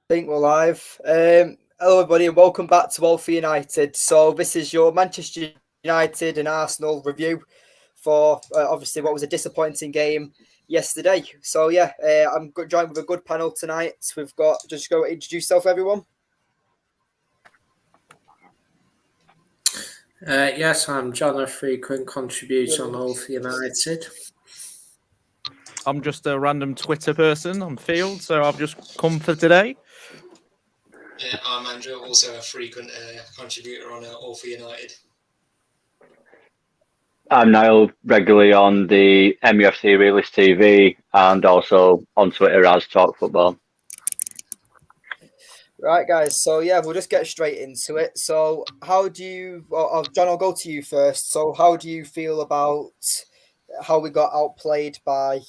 Think we're live. Hello, everybody, and welcome back to All for United. So, this is your Manchester United and Arsenal review for obviously what was a disappointing game yesterday. So, I'm joined with a good panel tonight. We've got just go introduce yourself, everyone. Yes, I'm John, a frequent contributor on All for United. I'm just a random Twitter person on field, so I've just come for today. I'm Andrew, also a frequent contributor on All for United. I'm Niall, regularly on the MUFC Realist TV and also on Twitter as Talk Football. Right, guys. So, we'll just get straight into it. So, how do you, John, I'll go to you first. So, how do you feel about how we got outplayed by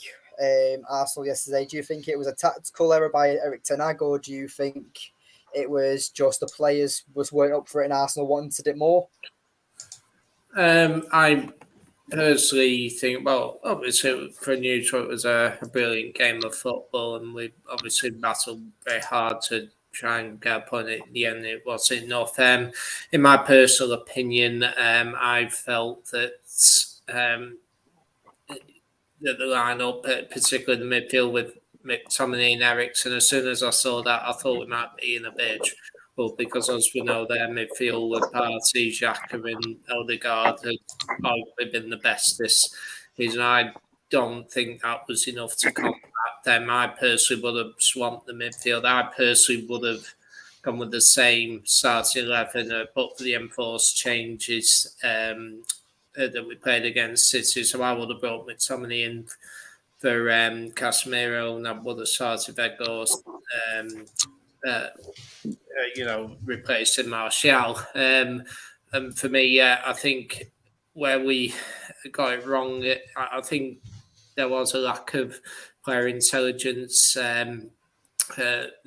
Arsenal yesterday? Do you think it was a tactical error by Erik Ten Hag, or do you think it was just the players weren't up for it and Arsenal wanted it more? I personally think, well, obviously for a neutral, it was a brilliant game of football, and we obviously battled very hard to try and get a point. At the end, it wasn't enough. In my personal opinion, I felt that the lineup, particularly the midfield with McTominay and Eriksen, as soon as I saw that, I thought we might be in a bit of trouble because, as we know, their midfield with Partey, Xhaka and Odegaard had arguably been the best this season. I don't think that was enough to combat them. I personally would have swamped the midfield. I personally would have gone with the same starting 11, but for the enforced changes that we played against City. So I would have brought McTominay in for Casemiro, and I would have started Vegas, replacing Martial. And for me, I think where we got it wrong, I think there was a lack of player intelligence to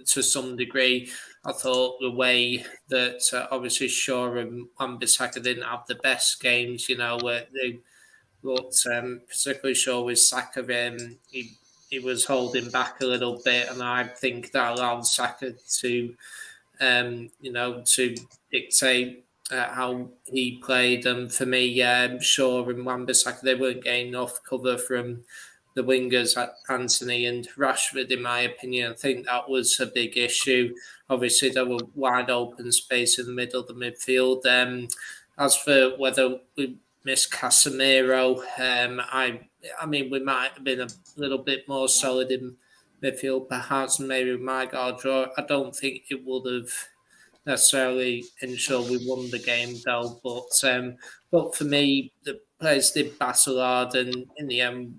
some degree. I thought the way that obviously Shaw and Wan-Bissaka didn't have the best games, where they looked, particularly Shaw with Saka, he was holding back a little bit, and I think that allowed Saka to, to dictate how he played. And for me, Shaw and Wan-Bissaka, they weren't getting enough cover from the wingers, Anthony and Rashford, in my opinion. I think that was a big issue. Obviously, there were wide open space in the middle of the midfield. As for whether we missed Casemiro, I mean, we might have been a little bit more solid in midfield, perhaps, maybe we might got a draw. I don't think it would have necessarily ensured we won the game, though. But for me, the players did battle hard, and in the end,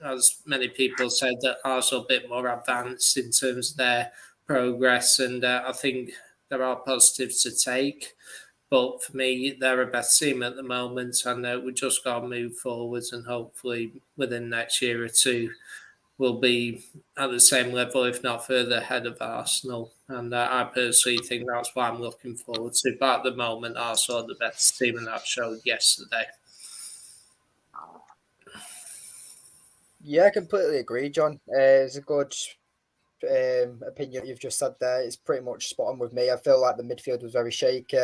as many people said, that Arsenal a bit more advanced in terms of their progress, and I think there are positives to take. But for me, they're a better team at the moment, and we just got to move forwards, and hopefully within next year or two, we'll be at the same level, if not further ahead of Arsenal. And I personally think that's what I'm looking forward to. But at the moment, Arsenal are the best team, and that showed yesterday. Yeah, I completely agree, John. It's a good opinion you've just said there. It's pretty much spot on with me. I feel like the midfield was very shaky.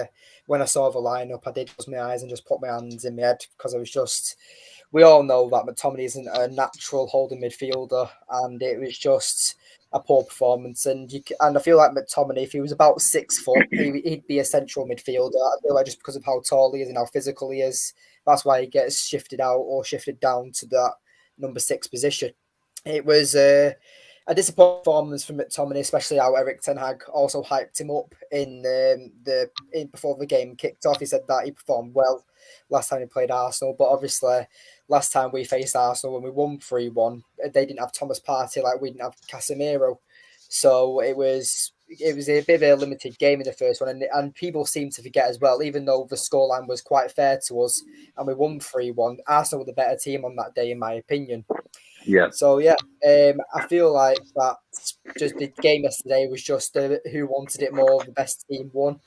When I saw the lineup, I did close my eyes and just put my hands in my head because I was just. We all know that McTominay isn't a natural holding midfielder, and it was just a poor performance. And I feel like McTominay, if he was about 6 foot, he'd be a central midfielder. I feel like just because of how tall he is and how physical he is, that's why he gets shifted out or shifted down to that number 6 position. It was a disappointing performance from McTominay, especially how Erik Ten Hag also hyped him up before the game kicked off. He said that he performed well last time he played Arsenal, but obviously last time we faced Arsenal when we won 3-1, they didn't have Thomas Partey like we didn't have Casemiro, so it was a bit of a limited game in the first one, and people seem to forget as well, even though the scoreline was quite fair to us and we won 3-1, Arsenal were the better team on that day, in my opinion. Yeah. So, I feel like that just the game yesterday was just who wanted it more, the best team won.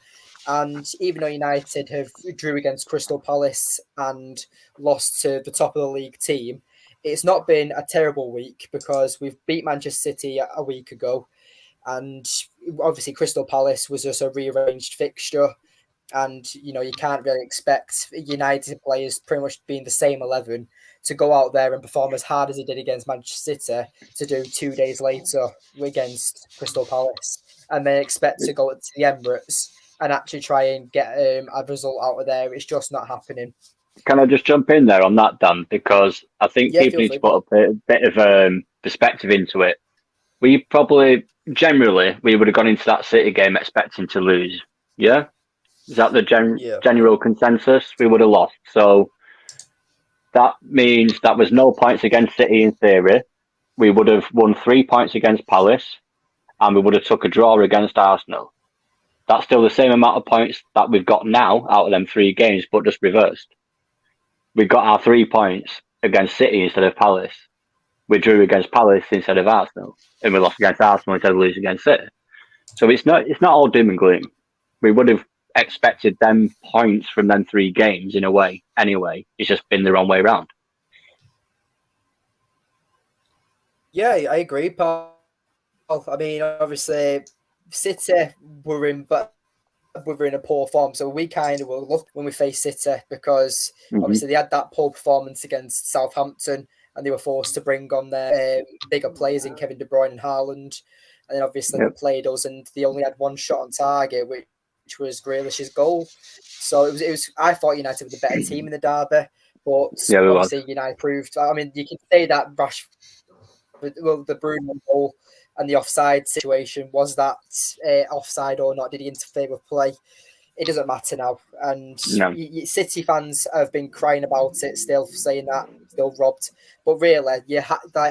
And even though United have drew against Crystal Palace and lost to the top of the league team, it's not been a terrible week because we've beat Manchester City a week ago. And obviously Crystal Palace was just a rearranged fixture. And, you can't really expect United players pretty much being the same 11 to go out there and perform as hard as he did against Manchester City to do 2 days later against Crystal Palace. And then expect to go to the Emirates and actually try and get a result out of there. It's just not happening. Can I just jump in there on that, Dan? Because I think people need to put a bit of perspective into it. We probably, generally, we would have gone into that City game expecting to lose. Yeah? Is that the general consensus? We would have lost. So that means that was no points against City in theory. We would have won 3 points against Palace, and we would have took a draw against Arsenal. That's still the same amount of points that we've got now out of them 3 games, but just reversed. We got our 3 points against City instead of Palace. We drew against Palace instead of Arsenal, and we lost against Arsenal instead of losing against City. So it's not all doom and gloom. We would have expected them points from them 3 games in a way anyway. It's just been the wrong way around. Yeah, I agree, Paul. I mean, obviously City were in a poor form, so we kind of were lucky when we faced City because obviously they had that poor performance against Southampton and they were forced to bring on their bigger players in Kevin De Bruyne and Haaland, and then obviously they played us and they only had 1 shot on target, which was Grealish's goal. So it was. I thought United were the better team in the derby, but obviously United proved. I mean, you can say that the Bruno goal and the offside situation, was that offside or not? Did he interfere with play? It doesn't matter now. And City fans have been crying about it, still saying that, still robbed. But really,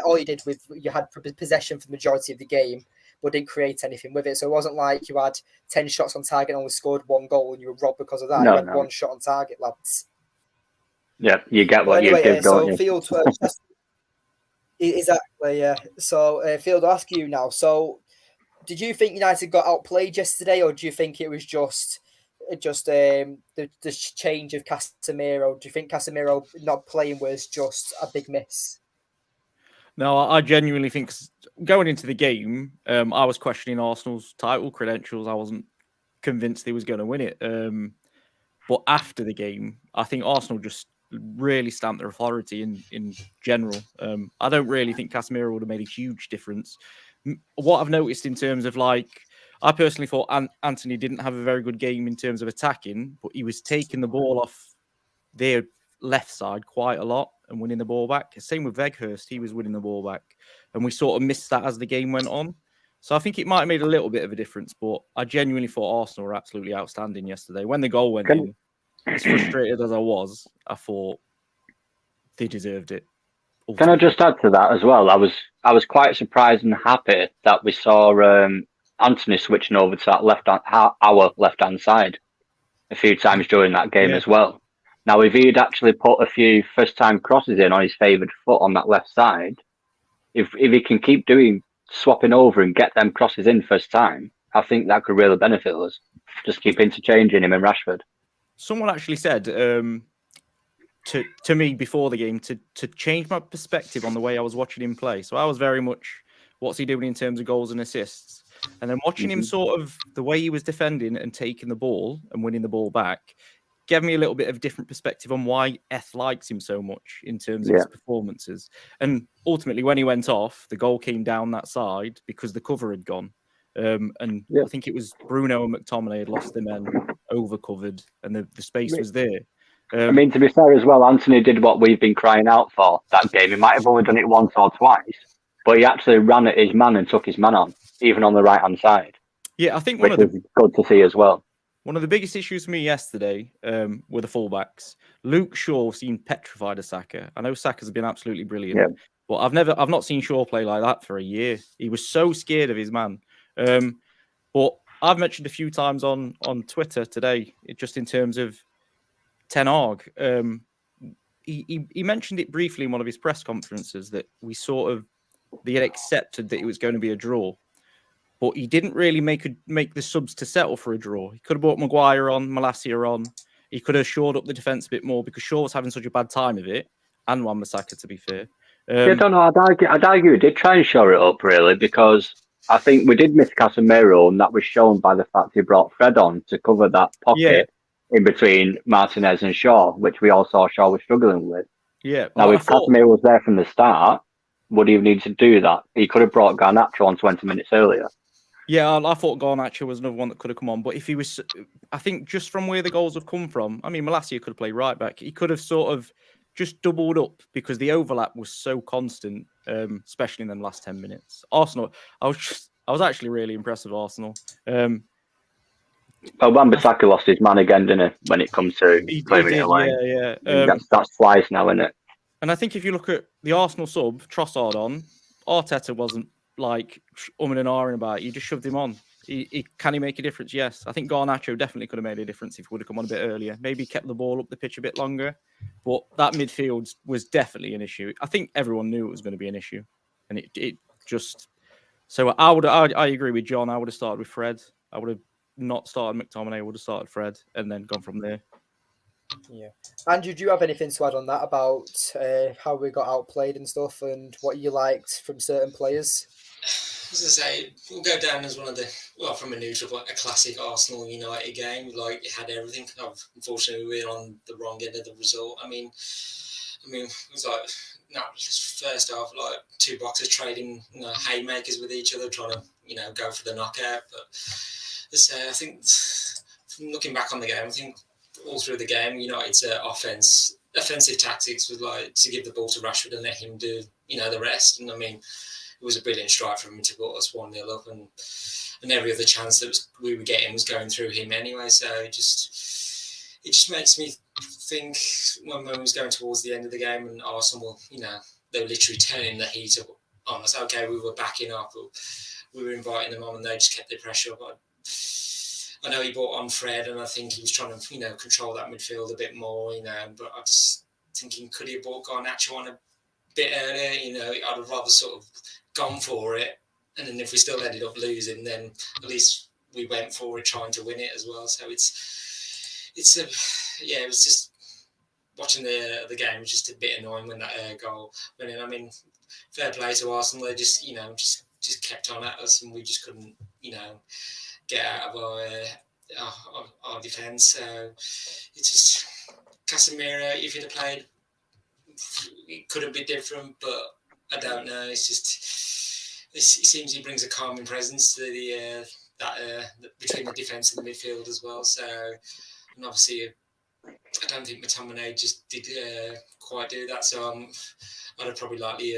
all you did you had possession for the majority of the game, but didn't create anything with it. So it wasn't like you had 10 shots on target and only scored 1 goal and you were robbed because of that. You had 1 shot on target, lads. Yeah, you get what you give, don't you? Field, exactly, yeah. So, Field, I'll ask you now. So, did you think United got outplayed yesterday, or do you think it was just the change of Casemiro? Do you think Casemiro not playing was just a big miss? No, I genuinely think going into the game, I was questioning Arsenal's title credentials. I wasn't convinced they was going to win it. But after the game, I think Arsenal just really stamped their authority in general. I don't really think Casemiro would have made a huge difference. What I've noticed in terms of I personally thought Anthony didn't have a very good game in terms of attacking, but he was taking the ball off their left side quite a lot and winning the ball back. Same with Weghorst, he was winning the ball back, and we sort of missed that as the game went on. So I think it might have made a little bit of a difference, but I genuinely thought Arsenal were absolutely outstanding yesterday. When the goal went in, as frustrated as I was, I thought they deserved it. Ultimately. Can I just add to that as well? I was quite surprised and happy that we saw Anthony switching over to that our left-hand side a few times during that game as well. Now, if he'd actually put a few first-time crosses in on his favoured foot on that left side, if he can keep swapping over and get them crosses in first time, I think that could really benefit us. Just keep interchanging him and Rashford. Someone actually said to me before the game to change my perspective on the way I was watching him play. So I was very much, what's he doing in terms of goals and assists? And then watching him sort of the way he was defending and taking the ball and winning the ball back gave me a little bit of different perspective on why Eth likes him so much in terms of his performances. And ultimately, when he went off, the goal came down that side because the cover had gone. I think it was Bruno and McTominay had lost their men, overcovered, and the space was there. I mean, to be fair as well, Anthony did what we've been crying out for that game. He might have only done it once or twice, but he actually ran at his man and took his man on, even on the right-hand side. Yeah, I think which was good to see as well. One of the biggest issues for me yesterday were the fullbacks. Luke Shaw seemed petrified of Saka. I know Saka's been absolutely brilliant, but I've not seen Shaw play like that for a year. He was so scared of his man. But I've mentioned a few times on Twitter today, just in terms of Ten Hag. He mentioned it briefly in one of his press conferences that they had accepted that it was going to be a draw. But he didn't really make the subs to settle for a draw. He could have brought Maguire on, Malacia on. He could have shored up the defence a bit more because Shaw was having such a bad time of it, and Wan-Bissaka, to be fair. I don't know. I'd argue he did try and shore it up, really, because I think we did miss Casemiro, and that was shown by the fact he brought Fred on to cover that pocket in between Martinez and Shaw, which we all saw Shaw was struggling with. Yeah. Now, if Casemiro was there from the start, would he have needed to do that? He could have brought Garnacho on 20 minutes earlier. Yeah, I thought Garnacho was another one that could have come on. But if he was, I think just from where the goals have come from, I mean, Malacia could have played right back. He could have sort of just doubled up because the overlap was so constant, especially in the last 10 minutes. Arsenal, I was actually really impressed with Arsenal. Well, Wan-Bissaka lost his man again, didn't he? When it comes to clearing it away. Yeah. That's twice now, isn't it? And I think if you look at the Arsenal sub, Trossard on, Arteta wasn't like umming and ahhing about it. You just shoved him on. Can he make a difference? Yes. I think Garnacho definitely could have made a difference if he would have come on a bit earlier. Maybe kept the ball up the pitch a bit longer. But that midfield was definitely an issue. I think everyone knew it was going to be an issue. And it just... So I agree with John. I would have started with Fred. I would have not started McTominay. I would have started Fred and then gone from there. Yeah. Andrew, do you have anything to add on that about how we got outplayed and stuff and what you liked from certain players? As I say, we'll go down as one of the, well, from a neutral, but a classic Arsenal United game. Like, it had everything. Unfortunately, we were on the wrong end of the result. I mean, it was like, just first half, like two boxers trading haymakers with each other, trying to, go for the knockout. But as I say, I think, from looking back on the game, I think all through the game, United's offensive tactics was like to give the ball to Rashford and let him do, the rest. And I mean, it was a brilliant strike from him to put us 1-0 up, and every other chance that we were getting was going through him anyway. So it just makes me think when we was going towards the end of the game and Arsenal, they were literally turning the heat up on us. Okay, we were backing up, but we were inviting them on, and they just kept the pressure up. I know he brought on Fred, and I think he was trying to, control that midfield a bit more, but I just thinking, could he have brought Garnacho on a bit earlier? I'd have rather sort of gone for it, and then if we still ended up losing, then at least we went for it trying to win it as well. So it was just watching the game was just a bit annoying when that goal went in. I mean, fair play to Arsenal, they just kept on at us, and we just couldn't get out of our defence. So it's just Casemiro, if he'd have played, it could have been different, but I don't know. It's just it seems he brings a calming presence to the between the defence and the midfield as well. So, and obviously, I don't think McTominay just did quite do that. So I'd have probably likely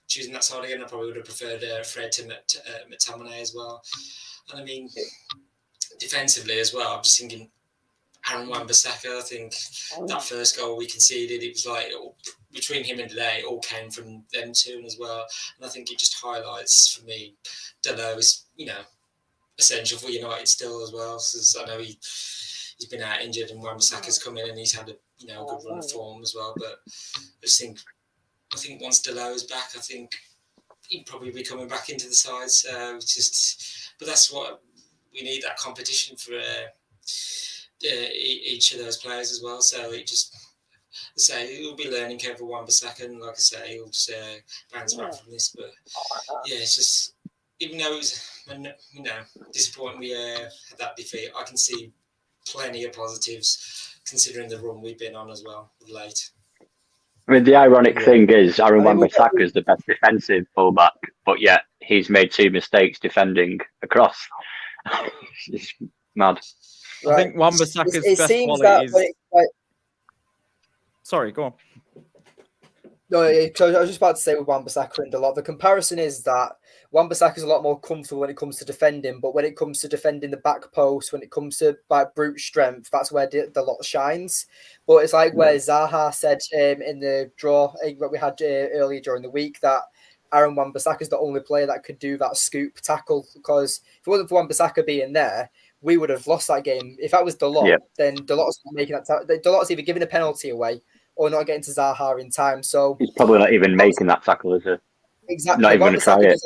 choosing that side again. I probably would have preferred Fred to McTominay as well. And I mean, defensively as well, I'm just thinking Aaron Wan-Bissaka. I think that first goal we conceded, it was like between him and Delay, it all came from them two as well. And I think it just highlights for me, Delay is, essential for United still as well. So I know he's been out injured, and Wan-Bissaka's come in and he's had a good run of form as well. But I think once Delay is back, I think he'd probably be coming back into the side. So it's just, but that's what we need, that competition for each of those players as well. So it just, it'll be learning curve for Wan-Bissaka, and like I say, he'll just bounce back from this. But yeah, it's just, even though it was disappointing we had that defeat, I can see plenty of positives considering the run we've been on as well of late. I mean, the ironic thing is Aaron Wan-Bissaka is the best defensive fullback, but yet he's made two mistakes defending across. It's mad. Right. I think Wan-Bissaka's best quality is... Sorry, go on. No, I was just about to say with Wan-Bissaka and Dalot, the comparison is that Wan-Bissaka is a lot more comfortable when it comes to defending, but when it comes to defending the back post, when it comes to brute strength, that's where Dalot shines. But it's like where Zaha said in the draw that we had earlier during the week that Aaron Wan-Bissaka is the only player that could do that scoop tackle, because if it wasn't for Wan-Bissaka being there, we would have lost that game. If that was Dalot, then Dalot's not making that Dalot's either giving a penalty away or not getting to Zaha in time. So he's probably not even making that tackle, is it? Exactly. Not even going to try it.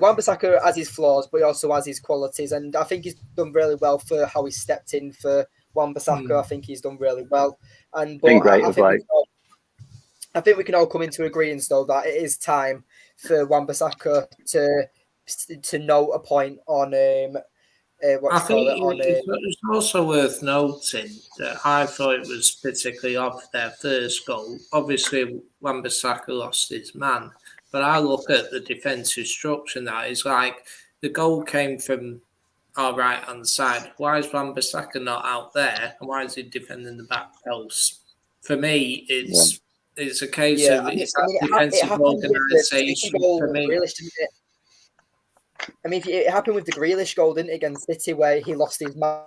Wan-Bissaka has his flaws, but he also has his qualities. And I think he's done really well for how he stepped in for Wan-Bissaka. I think he's done really well. And but great I think we can all come into agreement, though, that it is time for Wan-Bissaka to to note a point on I think it's also worth noting that I thought it was particularly odd their first goal. Obviously, Wan-Bissaka lost his man, but I look at the defensive structure now. It's like the goal came from our right hand side. Why is Wan-Bissaka not out there, and why is he defending the back post? For me, it's a case of defensive organisation. For me, I mean, it happened with the Grealish goal, didn't it, against City, where he lost his man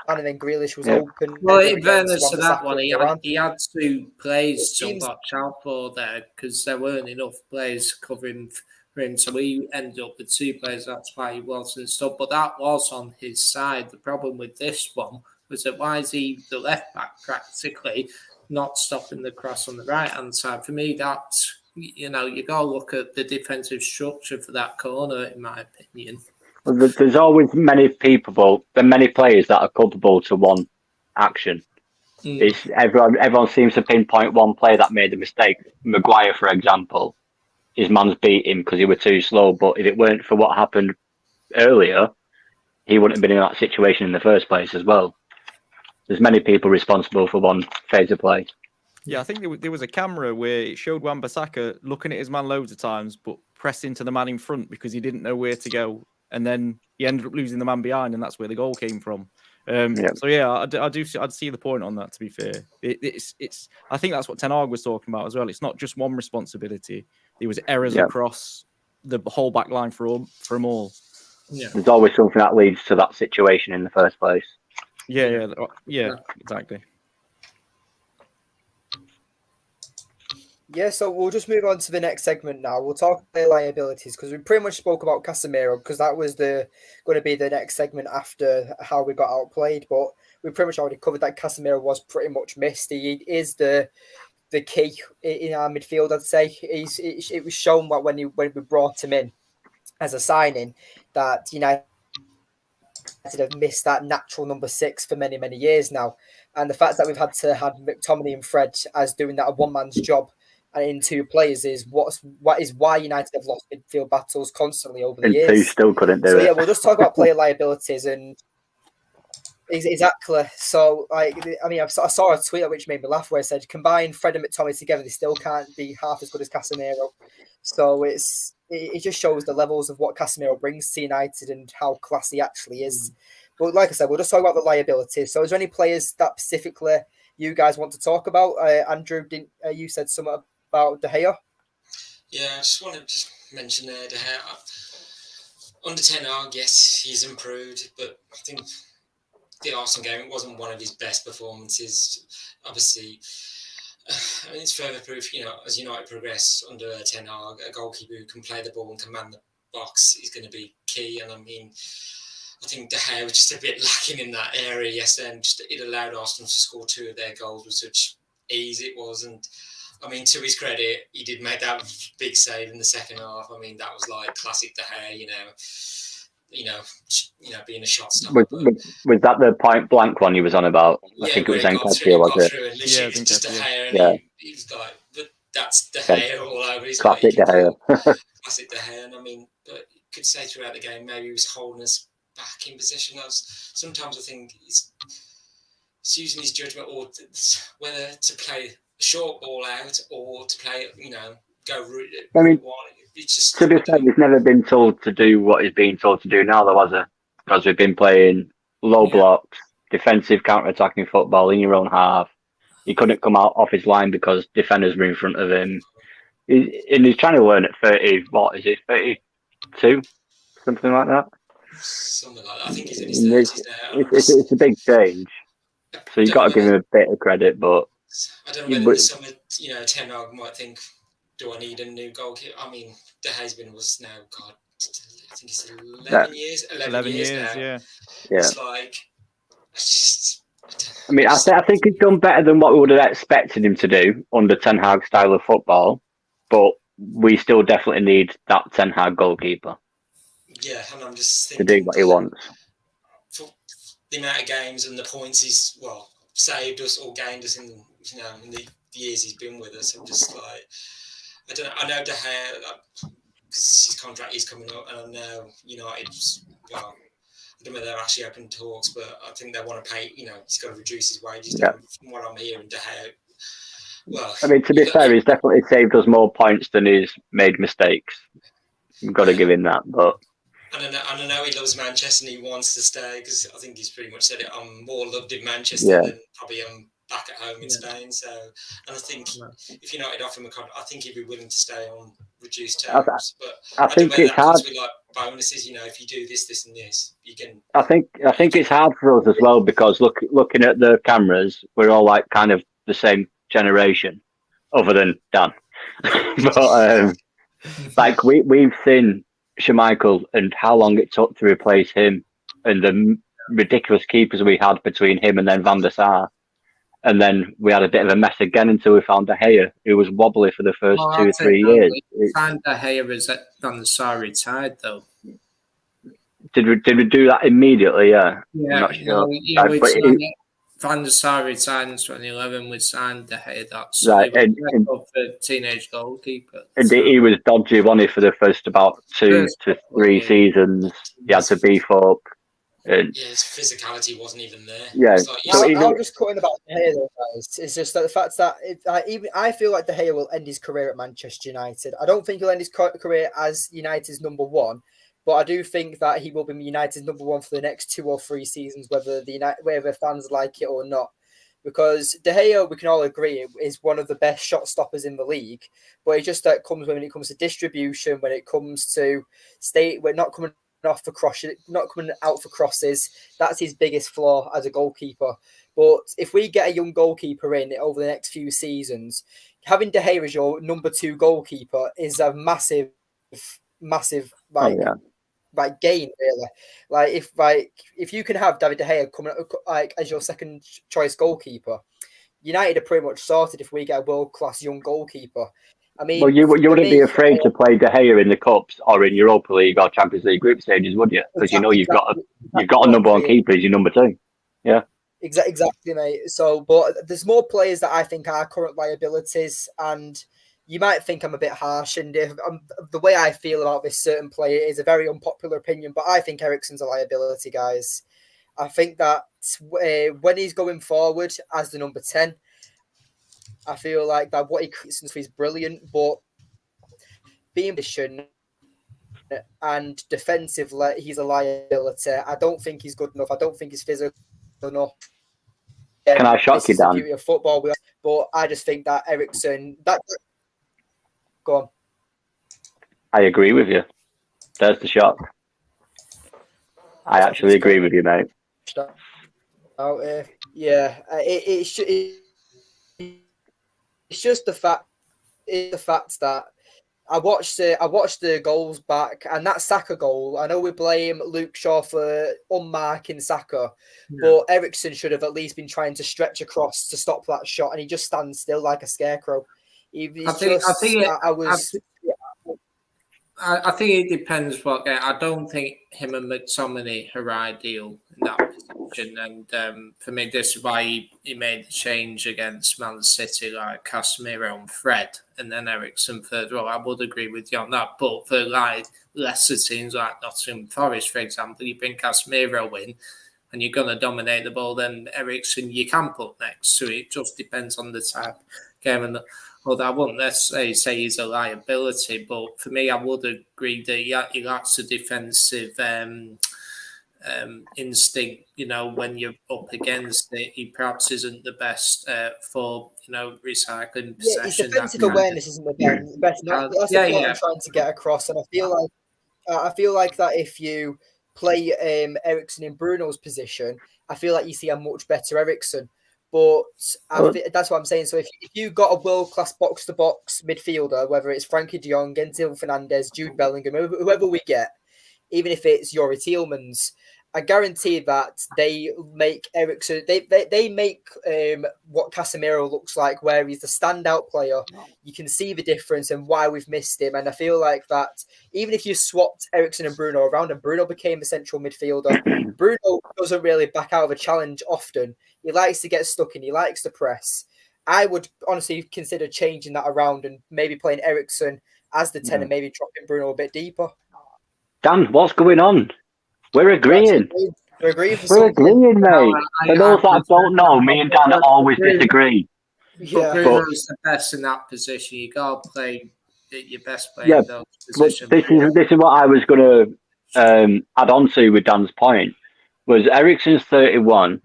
and then Grealish was open. Well, in fairness to that one, he had 2 players to watch out for there because there weren't enough players covering for him. So he ended up with 2 players. That's why he wasn't stuck. But that was on his side. The problem with this one was that why is he the left back practically not stopping the cross on the right hand side? For me, that's, you got to look at the defensive structure for that corner, in my opinion. There's always many players that are culpable to one action. It's everyone seems to pinpoint one player that made the mistake. Maguire, for example, his man's beat him because he was too slow. But if it weren't for what happened earlier, he wouldn't have been in that situation in the first place as well. There's many people responsible for one phase of play. Yeah, I think there was a camera where it showed Wan-Bissaka looking at his man loads of times, but pressing to the man in front because he didn't know where to go. And then he ended up losing the man behind, and that's where the goal came from. So yeah, I'd see the point on that. To be fair, it's. I think that's what Ten Hag was talking about as well. It's not just one responsibility. There was errors across the whole back line for them all. Yeah, there's always something that leads to that situation in the first place. Yeah, exactly. Yeah, so we'll just move on to the next segment now. We'll talk about liabilities because we pretty much spoke about Casemiro because that was going to be the next segment after how we got outplayed. But we pretty much already covered that Casemiro was pretty much missed. He is the key in our midfield, I'd say. It was shown when we brought him in as a signing that United have missed that natural number 6 for many, many years now. And the fact that we've had to have McTominay and Fred as doing that a one-man's job and in 2 players is why United have lost midfield battles constantly over the years. 2 still couldn't do it. So yeah, we'll just talk about player liabilities and exactly. So I saw a tweet which made me laugh where it said, combine Fred and McTominay together, they still can't be half as good as Casemiro. So it just shows the levels of what Casemiro brings to United and how classy he actually is. But like I said, we'll just talk about the liabilities. So is there any players that specifically you guys want to talk about? Andrew, you said something about De Gea? Yeah, I just want to mention De Gea. Under Ten Hag, yes, he's improved, but I think the Arsenal game, it wasn't one of his best performances. Obviously, it's further proof, as United progress under Ten Hag, a goalkeeper who can play the ball and command the box is going to be key. And I think De Gea was just a bit lacking in that area yesterday, and it allowed Arsenal to score 2 of their goals with such ease it was. And to his credit, he did make that big save in the second half. That was like classic De Gea, being a shot stopper. Was that the point blank one he was on about? Yeah, I think it was Nketiah, was it? And literally it was just De Gea, and he was like, but that's De Gea all over. He's classic De Gea. Classic De Gea, and but you could say throughout the game maybe he was holding us back in position. Sometimes I think he's using his judgment or whether to play a short ball out or to play, go route. It's just, to be fair, he's never been told to do what he's being told to do now, though, has he? Because we've been playing low blocks, defensive counter-attacking football in your own half. He couldn't come out off his line because defenders were in front of him. He's trying to learn at 30, what is it, 32? Something like that? Something like that. I think he's in his 30s now. It's a big change. So you've got to give him a bit of credit, but... I don't know whether this summer, Ten Hag might think, do I need a new goalkeeper? De Gea's been was now, God, I think it's 11 years. 11 years now. Yeah. It's like, I think he's done better than what we would have expected him to do under Ten Hag style of football, but we still definitely need that Ten Hag goalkeeper. Yeah, and I'm just thinking to do what he wants. For the amount of games and the points he's saved us or gained us in the years he's been with us, I'm just like, I don't know. I know De Gea, because he's contract is coming up, and I know United's, well, I don't know if they're actually open talks, but I think they want to pay. He's got to reduce his wages. Yeah. From what I'm hearing, De Gea. Well, I mean, to be fair, he's definitely saved us more points than he's made mistakes. We've got to give him that, but. And I know he loves Manchester and he wants to stay, because I think he's pretty much said it. I'm more loved in Manchester than probably I'm back at home in Spain. So, and I think if United offer him a contract, I think he'd be willing to stay on reduced terms. But I think it's hard. With like bonuses, if you do this, this, and this, you can. I think it's hard for us as well, because looking at the cameras, we're all like kind of the same generation, other than Dan. But like we've seen Schmeichel and how long it took to replace him, and the ridiculous keepers we had between him and then Van der Sar, and then we had a bit of a mess again until we found De Gea, who was wobbly for the first 2 or 3 years. Van der Gea was at Van der Sar retired though. Did we do that immediately? Yeah, I'm not sure. Van der Sar retired in 2011. We signed De Gea. That's right, and for teenage goalkeeper. And he was dodgy, wasn't he, for the first about 2 to 3 seasons. He had to beef up. And his physicality wasn't even there. Yeah, I'm just cutting about De Gea, though, guys. It's just that the fact that I feel like De Gea will end his career at Manchester United. I don't think he'll end his career as United's number one, but I do think that he will be United's number one for the next 2 or 3 seasons, whether fans like it or not. Because De Gea, we can all agree, is one of the best shot stoppers in the league. But it just comes when it comes to distribution, when it comes to we're not coming off for crosses, not coming out for crosses. That's his biggest flaw as a goalkeeper. But if we get a young goalkeeper in over the next few seasons, having De Gea as your number 2 goalkeeper is a massive gain, really. If you can have David De Gea coming as your second choice goalkeeper, United are pretty much sorted if we get a world class young goalkeeper. I mean, well, you wouldn't be afraid to play De Gea in the cups or in Europa League or Champions League group stages, would you? Because you've got a number 1 keeper as your number 2. Yeah. Exactly, mate. So, but there's more players that I think are current liabilities, and you might think I'm a bit harsh, and the way I feel about this certain player is a very unpopular opinion, but I think Eriksen's a liability, guys. I think that when he's going forward as the number 10, I feel like that what he creates is brilliant, but being position and defensively, he's a liability. I don't think he's good enough. I don't think he's physical enough. Can I shock you, Dan? Beauty of football, but I just think that Eriksen. Go on. I agree with you. There's the shock. I actually agree with you, mate. It's just the fact that I watched the goals back, and that Saka goal. I know we blame Luke Shaw for unmarking Saka, but Eriksen should have at least been trying to stretch across to stop that shot, and he just stands still like a scarecrow. I think it depends what game. I don't think him and McTominay are ideal in that position. And for me, this is why he made the change against Man City, like Casemiro and Fred, and then Eriksen third. Well, I would agree with you on that. But for like lesser teams like Nottingham Forest, for example, you bring Casemiro in and you're going to dominate the ball, then Eriksen you can put next to it. It just depends on the type of game. And although I wouldn't necessarily say he's a liability, but for me, I would agree that he lacks a defensive instinct. When you're up against it, he perhaps isn't the best for recycling possession. His defensive awareness isn't the best. That's the point I'm trying to get across, and I feel like that if you play Eriksen in Bruno's position, I feel like you see a much better Eriksen. But that's what I'm saying. So if you got a world-class box-to-box midfielder, whether it's Frankie de Jong, Enzo Fernandez, Jude Bellingham, whoever we get, even if it's Youri Tielemans, I guarantee that they make Eriksen, they make what Casemiro looks like, where he's the standout player. You can see the difference and why we've missed him. And I feel like that even if you swapped Eriksen and Bruno around and Bruno became the central midfielder, Bruno doesn't really back out of a challenge often. He likes to get stuck in. He likes to press. I would honestly consider changing that around and maybe playing Eriksen as the 10 and maybe dropping Bruno a bit deeper. Dan, what's going on? We're agreeing. We're agreeing for We're something. agreeing, mate. For those that don't know, me and Dan always disagree. But Bruno's the best in that position. You got to play your best player in those positions. This is what I was going to add on to with Dan's point. Was Eriksen's 31.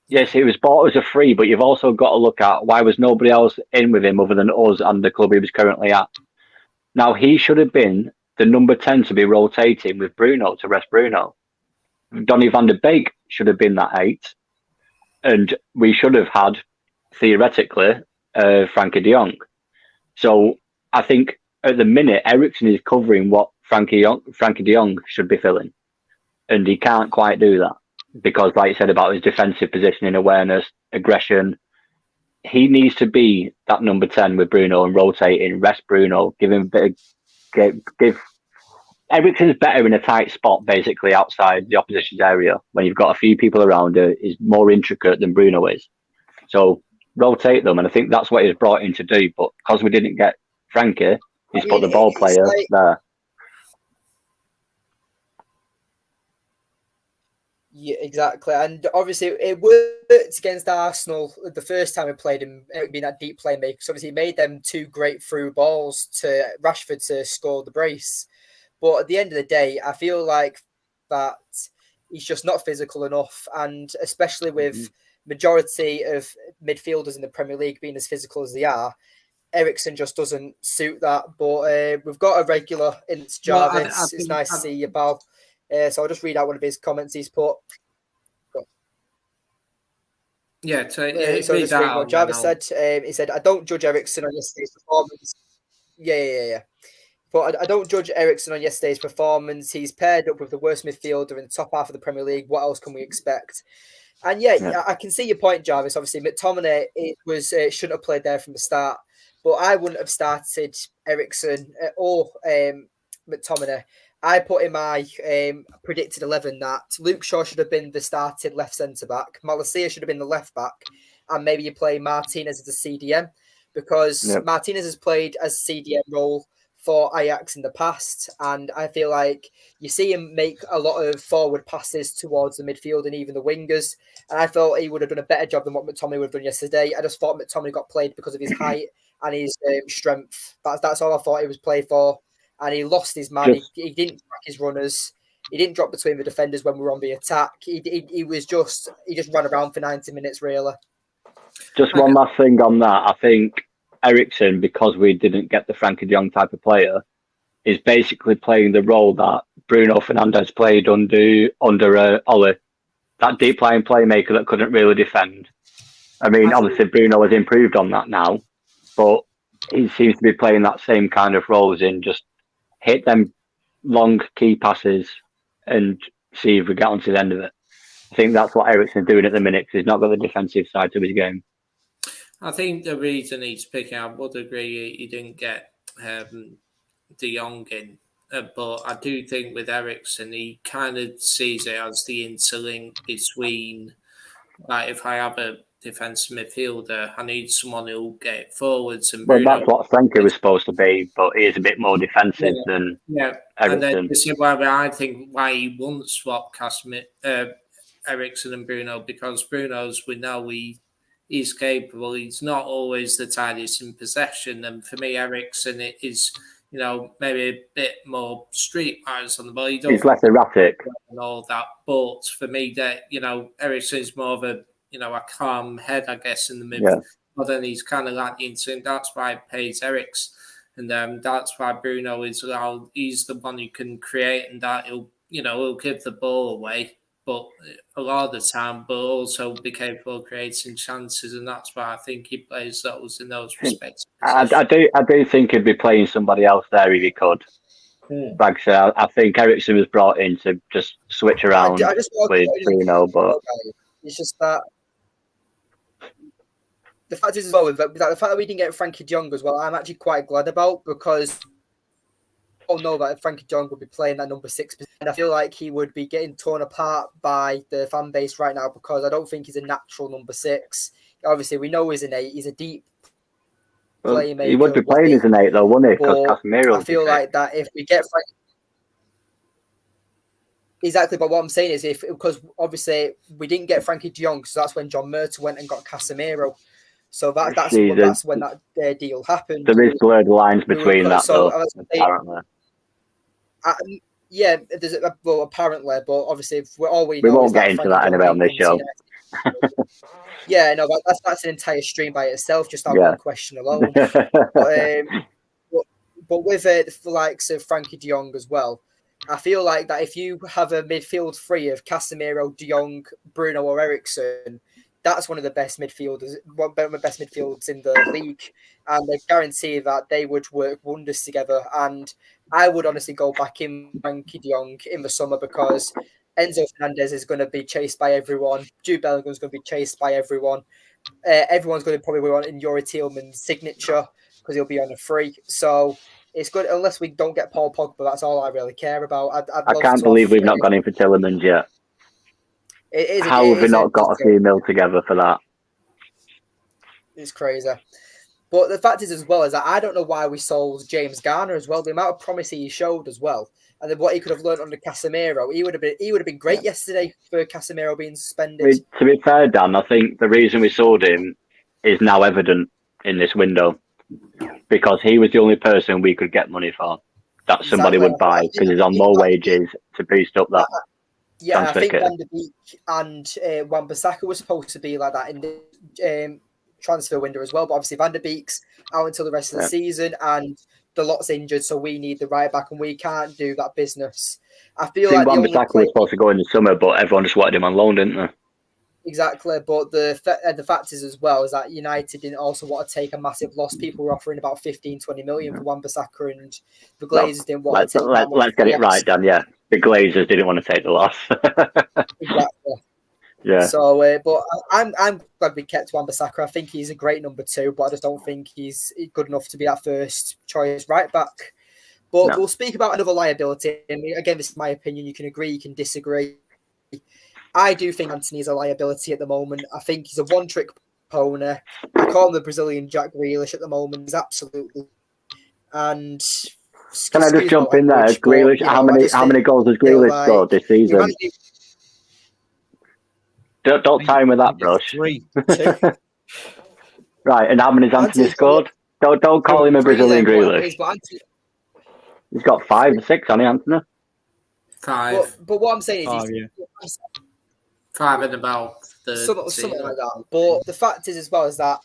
Yes, he was bought as a free, but you've also got to look at why was nobody else in with him other than us and the club he was currently at. Now, he should have been the number 10 to be rotating with Bruno to rest Bruno. Donny van der Beek should have been that 8. And we should have had, theoretically, Frankie de Jong. So I think at the minute, Eriksen is covering what Frankie de Jong should be filling. And he can't quite do that. Because, like you said about his defensive positioning, awareness, aggression, he needs to be that number 10 with Bruno and rotating, rest Bruno, give him a bit of... Give Eriksen's better in a tight spot, basically, outside the opposition's area. When you've got a few people around, is more intricate than Bruno is. So, rotate them, and I think that's what he's brought in to do. But because we didn't get Frankie, he's put the ball player there. Yeah, exactly. And obviously, it worked against Arsenal the first time we played him, being that deep playmaker. So obviously, he made them 2 great through balls to Rashford to score the brace. But at the end of the day, I feel like that he's just not physical enough. And especially with majority of midfielders in the Premier League being as physical as they are, Eriksen just doesn't suit that. But we've got a regular in Jarvis. It's nice to see you, pal. So I'll just read out one of his comments he's put. Yeah, so just read what Jarvis said. He said, I don't judge Eriksen on yesterday's performance. Yeah. But I don't judge Eriksen on yesterday's performance. He's paired up with the worst midfielder in the top half of the Premier League. What else can we expect? And I can see your point, Jarvis. Obviously, McTominay shouldn't have played there from the start. But I wouldn't have started Eriksen or McTominay. I put in my predicted 11 that Luke Shaw should have been the starting left centre-back. Malacia should have been the left-back. And maybe you play Martinez as a CDM. Because Martinez has played as CDM role for Ajax in the past. And I feel like you see him make a lot of forward passes towards the midfield and even the wingers. And I felt he would have done a better job than what McTominay would have done yesterday. I just thought McTominay got played because of his height and his strength. That's all I thought he was played for. And he lost his man. He didn't track his runners. He didn't drop between the defenders when we were on the attack. He just ran around for 90 minutes, really. Just one last thing on that. I think Eriksen, because we didn't get the Frankie de Jong type of player, is basically playing the role that Bruno Fernandes played under Ole. That deep line playmaker that couldn't really defend. I mean, obviously Bruno has improved on that now, but he seems to be playing that same kind of role, as in just hit them long key passes and see if we get onto the end of it. I think that's what Eriksen's doing at the minute, because he's not got the defensive side to his game. I think the reason he's picking, I would agree, he didn't get de Jong in. But I do think with Eriksen, he kind of sees it as the interlink between, like, if I have a defensive midfielder, I need someone who'll get forwards. And Bruno, that's what Frankie was supposed to be, but he is a bit more defensive than Eriksen. And then this is why I think why he won't swap Eriksen and Bruno, because Bruno's, we know he's capable. He's not always the tidiest in possession. And for me, Eriksen is, maybe a bit more streetwise on the ball. He's less erratic. And all that. But for me, that, Eriksen is more of a calm head, I guess, in the middle. Yeah. But then he's kind of like the instinct. That's why it pays Eriksen. And that's why Bruno is allowed. He's the one who can create, and that he'll give the ball away, but a lot of the time, but also be capable of creating chances, and that's why I think he plays those in those respects. I do think he'd be playing somebody else there if he could. Like I said, I think Eriksen was brought in to just switch around with Bruno, but it's just that. The fact is as well, the fact that we didn't get Frankie de Jong as well, I'm actually quite glad about, because I know that Frankie de Jong would be playing that number 6 position, and I feel like he would be getting torn apart by the fan base right now, because I don't think he's a natural number 6. Obviously, we know he's an 8. He's a deep playmaker. He would be playing as an 8 though, wouldn't he? Because Casemiro. I feel like that if we get exactly, but what I'm saying is because obviously we didn't get Frankie de Jong, so that's when John Murta went and got Casemiro. So that's when that deal happened. There is blurred lines between that, so, though, apparently. Yeah, there's apparently, but obviously, if we won't get into that anyway on this show. Yeah, no, that's an entire stream by itself, just that one question alone. But with the likes of Frankie de Jong as well, I feel like that if you have a midfield three of Casemiro, de Jong, Bruno, or Eriksen, that's one of the best midfielders, one of the best midfields in the league, and I guarantee that they would work wonders together. And I would honestly go back in Frankie de Jong in the summer because Enzo Fernandez is going to be chased by everyone. Jude Bellingham's going to be chased by everyone. Everyone's going to probably want in Youri Tielemans' signature because he'll be on a free. So it's good unless we don't get Paul Pogba. That's all I really care about. I can't believe we've not gone in for Tielemans yet. How have we not got a few mil together for that? It's crazy. But the fact is as well is that I don't know why we sold James Garner as well. The amount of promise he showed as well, and then what he could have learned under Casemiro, he would have been great yesterday for Casemiro being suspended. To be fair, Dan, I think the reason we sold him is now evident in this window because he was the only person we could get money for that somebody would buy because he's on low wages to boost up that. Yeah, I think Van der Beek and Wan-Bissaka were supposed to be like that in the transfer window as well. But obviously Van der Beek's out until the rest of the season and the lot's injured, so we need the right back and we can't do that business. I feel like Wan-Bissaka was supposed to go in the summer, but everyone just wanted him on loan, didn't they? Exactly, but the fact is as well is that United didn't also want to take a massive loss. People were offering about 15-20 million for Wan-Bissaka and the Glazers didn't want to take that much. Let's get it right, Dan, yeah. The Glazers didn't want to take the loss. Exactly. Yeah. So, but I'm glad we kept Wan-Bissaka. I think he's a great number 2, but I just don't think he's good enough to be our first choice right back. But we'll speak about another liability. And again, this is my opinion. You can agree, you can disagree. I do think Antony's a liability at the moment. I think he's a one-trick pony. I call him the Brazilian Jack Grealish at the moment. He's absolutely. And can I just jump in there? Grealish, how many goals has Grealish scored this season? Don't tie him with that brush. 3. Right, and how many has Antony scored? Don't call him a Brazilian Grealish. He's got 5 or 6, hasn't he, Antony? 5. But what I'm saying is, 5 and about something like that. But the fact is, as well as that.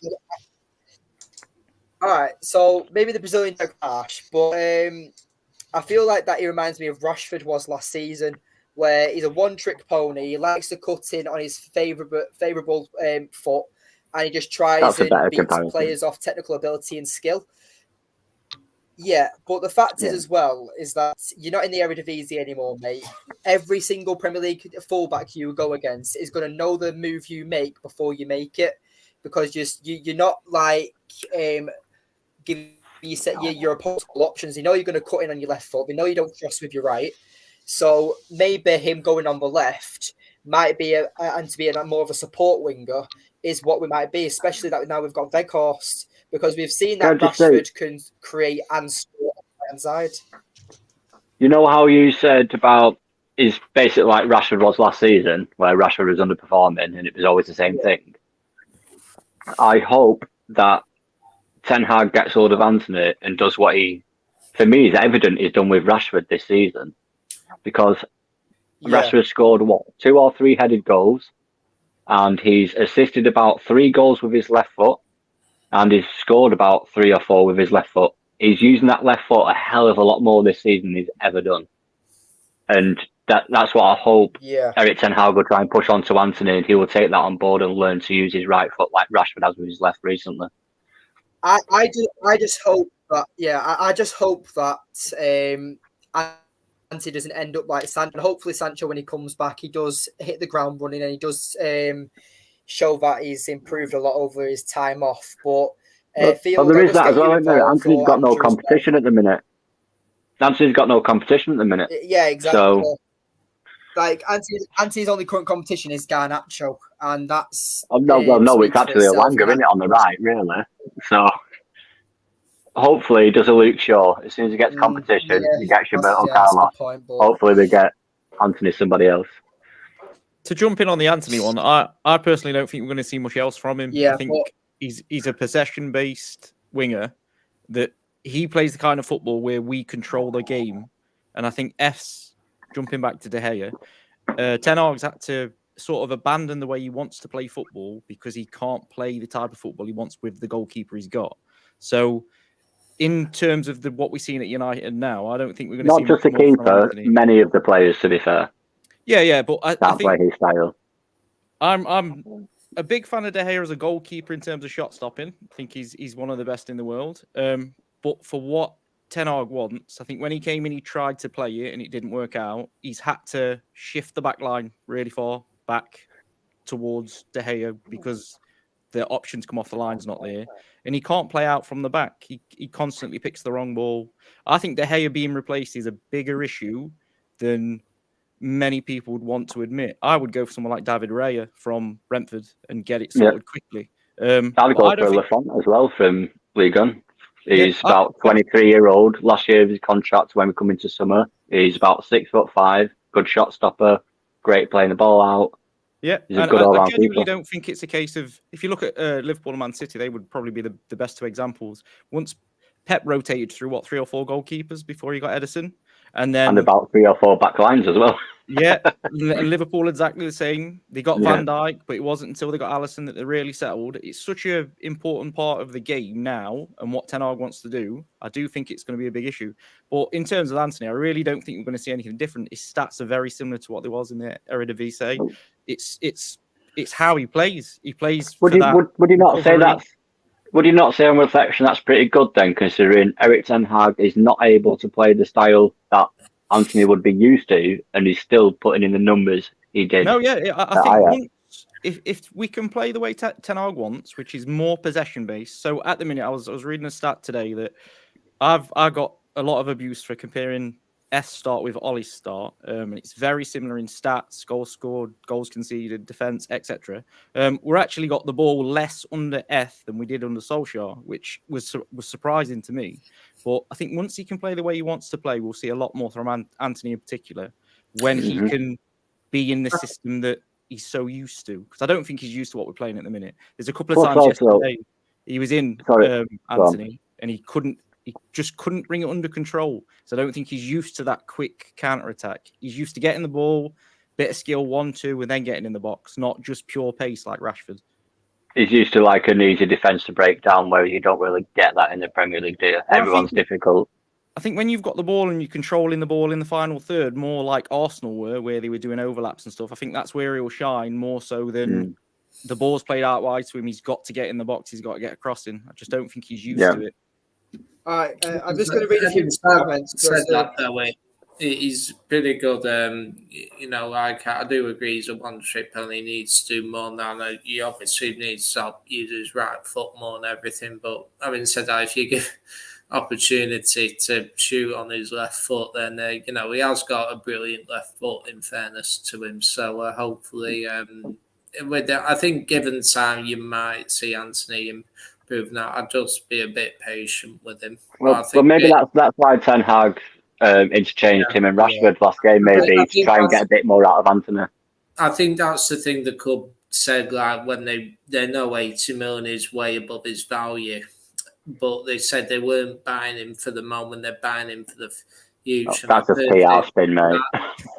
All right, so maybe the Brazilian Jack harsh, but I feel like that he reminds me of Rashford was last season, where he's a one-trick pony. He likes to cut in on his favourable foot, and he just tries and beats players off technical ability and skill. Yeah, but the fact is as well is that you're not in the Eredivisie anymore, mate. Every single Premier League fullback you go against is going to know the move you make before you make it, because you're not like giving your opponent options. You know you're going to cut in on your left foot. They know you don't cross with your right. So maybe him going on the left might be and to be more of a support winger is what we might be, especially that now we've got Weghorst. Because we've seen that Rashford can create and score on the right side. You know how you said about is basically like Rashford was last season, where Rashford was underperforming and it was always the same thing. I hope that Ten Hag gets hold of Antony and does what for me, is evident he's done with Rashford this season. Because Rashford scored, 2 or 3 headed goals, and he's assisted about 3 goals with his left foot. And he's scored about 3 or 4 with his left foot. He's using that left foot a hell of a lot more this season than he's ever done. And that's what I hope Erik Ten Hag will try and push on to Antony, and he will take that on board and learn to use his right foot like Rashford has with his left recently. I just hope that I just hope that Antony doesn't end up like Sancho. And hopefully Sancho, when he comes back, he does hit the ground running and he does show that he's improved a lot over his time off. But there is that as well, isn't there? Anthony's got no competition at the minute. Anthony's got no competition at the minute. Yeah, exactly. So, like Anthony's only current competition is Garnacho, and that's no, it's actually a Langer, isn't it, on the right, really? So hopefully he does a Luke Shaw. As soon as he gets competition, he gets Roberto that's a Carlos. good point, but Hopefully they get Anthony somebody else. To jump in on the Anthony one, I personally don't think we're going to see much else from him. Yeah, I think he's a possession-based winger that he plays the kind of football where we control the game. And I think jumping back to De Gea, Ten Hag's had to sort of abandon the way he wants to play football because he can't play the type of football he wants with the goalkeeper he's got. So in terms of what we're seeing at United now, I don't think we're going to see not just the keeper, many of the players, to be fair. Yeah, but I think play his style. I'm a big fan of De Gea as a goalkeeper in terms of shot stopping. I think he's one of the best in the world. But for what Ten Hag wants, I think when he came in, he tried to play it and it didn't work out. He's had to shift the back line really far back towards De Gea because the options come off the line's not there. And he can't play out from the back. He constantly picks the wrong ball. I think De Gea being replaced is a bigger issue than many people would want to admit. I would go for someone like David Raya from Brentford and get it sorted quickly. I'd go for Lafont as well from Ligue 1. He's about 23-year-old. Last year of his contract when we come into summer. He's about 6'5", good shot stopper, great playing the ball out. Yeah, he's a good I genuinely don't think it's a case of, if you look at Liverpool and Man City, they would probably be the best two examples. Once Pep rotated through 3 or 4 goalkeepers before he got Edison, and about 3 or 4 back lines as well. Yeah, and Liverpool exactly the same. They got Van Dijk, but it wasn't until they got Alisson that they really settled. It's such an important part of the game now, and what Ten Hag wants to do. I do think it's going to be a big issue. But in terms of Anthony, I really don't think we're going to see anything different. His stats are very similar to what there was in the Eredivisie. It's how he plays. He plays. Would you not say that's? Would you not say on reflection that's pretty good then, considering Erik Ten Hag is not able to play the style that Anthony would be used to, and he's still putting in the numbers he did? No, yeah, I think if we can play the way Ten Hag wants, which is more possession based. So at the minute, I was reading a stat today that I got a lot of abuse for comparing S start with Ollie's start, and it's very similar in stats, goals scored, goals conceded, defense, etc. We're actually got the ball less under F than we did under Solskjaer, which was surprising to me. But I think once he can play the way he wants to play, we'll see a lot more from Anthony in particular when he can be in the system that he's so used to. Because I don't think he's used to what we're playing at the minute. There's a couple of times yesterday he was in Anthony and he just couldn't bring it under control. So I don't think he's used to that quick counter-attack. He's used to getting the ball, bit of skill, 1-2, and then getting in the box, not just pure pace like Rashford. He's used to like an easy defence to break down, where you don't really get that in the Premier League, do you? Everyone's difficult. I think when you've got the ball and you're controlling the ball in the final third, more like Arsenal were, where they were doing overlaps and stuff, I think that's where he'll shine more so than the ball's played out wide to him. He's got to get in the box. He's got to get a crossing. I just don't think he's used to it. All right, I'm just going to read a few comments. Said that way. He's pretty good. I do agree he's a one trip and he needs to do more now. He obviously needs to use his right foot more and everything. But having said that, if you give opportunity to shoot on his left foot, then he has got a brilliant left foot. In fairness to him, so hopefully, I think given time, you might see Anthony improve. Now, I'd just be a bit patient with him. Well, maybe that's why Ten Hag interchanged him and Rashford last game, maybe to try and get a bit more out of Anthony. I think that's the thing the club said, like when they know 80 million is way above his value, but they said they weren't buying him for the moment; they're buying him for the future. That's a PR spin, mate.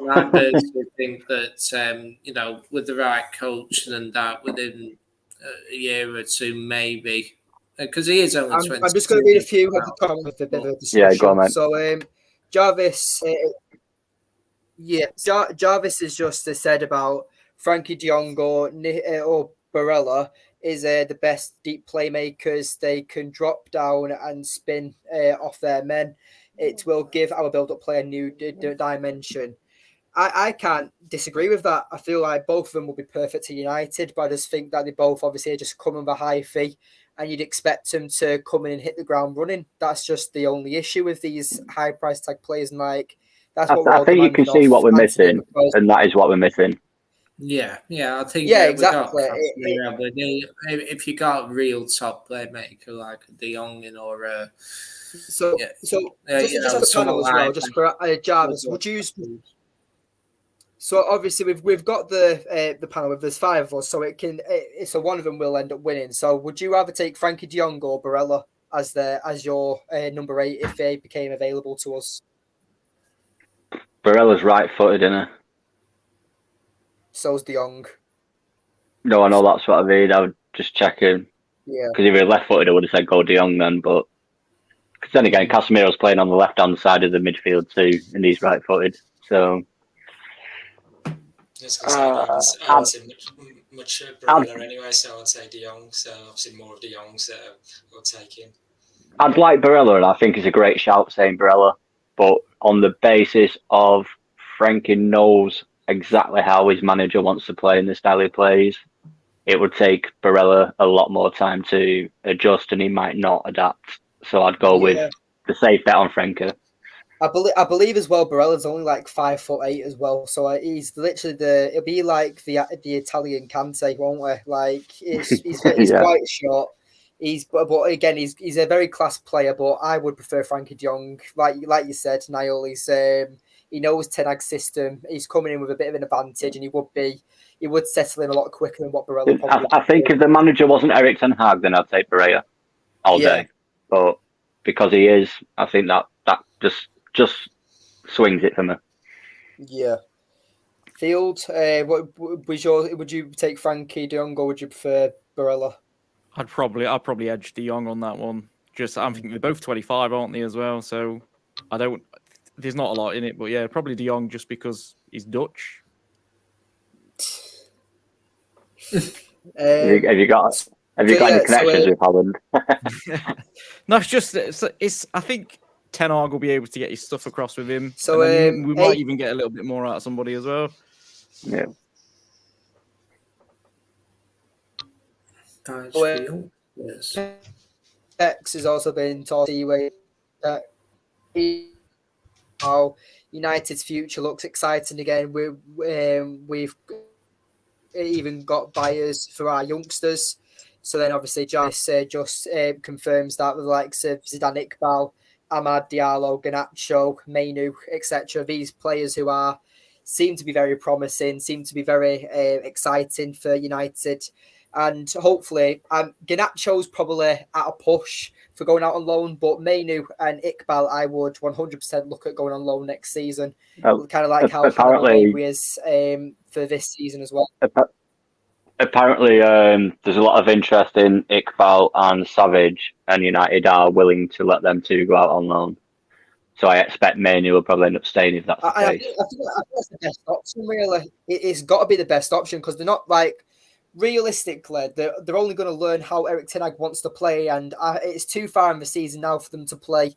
I personally think that with the right coach and that within a year or two, maybe. Because he is only 20. I'm just going to read a few of the comments with a bit of a discussion. Yeah, go on, mate. So, Jarvis, Jarvis has just said about Frankie de Jong or Barella is the best deep playmakers. They can drop down and spin off their men. It will give our build-up play a new dimension. I can't disagree with that. I feel like both of them will be perfect to United, but I just think that they both obviously just come with a high fee, and you'd expect them to come in and hit the ground running. That's just the only issue with these high price tag players. And that's what I think you can see what we're missing, and that is what we're missing. Yeah, I think Yeah, we got exactly. if you got a real top playmaker like a De Jong or So just as a someone panel as well, like just for Jarvis, would you? So obviously we've got the panel. There's 5 of us, so so one of them will end up winning. So would you rather take Frankie De Jong or Barella as your number 8 if they became available to us? Barella's right-footed, isn't he? So's De Jong. No, I know that's what I mean. I was just checking. Yeah. Because if he was left-footed, I would have said go De Jong then. But because then again, Casemiro's playing on the left-hand side of the midfield too, and he's right-footed. So I would say much Barella anyway, so I'd say De Jong. So obviously more of De Jong, so I'll take him. I'd like Barella, and I think it's a great shout saying Barella. But on the basis of Frankie knows exactly how his manager wants to play and the style he plays, it would take Barella a lot more time to adjust, and he might not adapt. So I'd go with the safe bet on Frankie. I believe as well. Barella's only like 5'8" as well, so he's literally it'll be like the Italian Kante, won't we? Like he's quite short. But again, he's a very class player. But I would prefer Frankie De Jong. Like you said, Niall. He knows Ten Hag's system. He's coming in with a bit of an advantage, and he would settle in a lot quicker than what Barella probably. I think if the manager wasn't Erik Ten Hag, then I'd take Barella all day. But because he is, I think that just swings it for me. Yeah. Field, would you take Frankie De Jong or would you prefer Barella? I'd probably edge De Jong on that one. I'm thinking they're both 25, aren't they, as well? So there's not a lot in it, but yeah, probably De Jong just because he's Dutch. Have you got any connections with Holland? No, it's I think Ten Hag will be able to get his stuff across with him. So we might even get a little bit more out of somebody as well. Yeah. Yes. X has also been talked about. How United's future looks exciting again. We've even got buyers for our youngsters. So then obviously Jarvis just confirms that with the likes of Zidane Iqbal, Amad Diallo, Garnacho, Mainu, etc. These players who seem to be very promising, seem to be very exciting for United. And hopefully, Garnacho's probably at a push for going out on loan, but Mainu and Iqbal, I would 100% look at going on loan next season. Kind of like how Hannibal is for this season as well. Apparently, there's a lot of interest in Iqbal and Savage, and United are willing to let them two go out on loan. So I expect Mainu will probably end up staying if that's the case. I think that's the best option, really. It's got to be the best option because they're not like... Realistically, they're only going to learn how Erik Ten Hag wants to play, and it's too far in the season now for them to play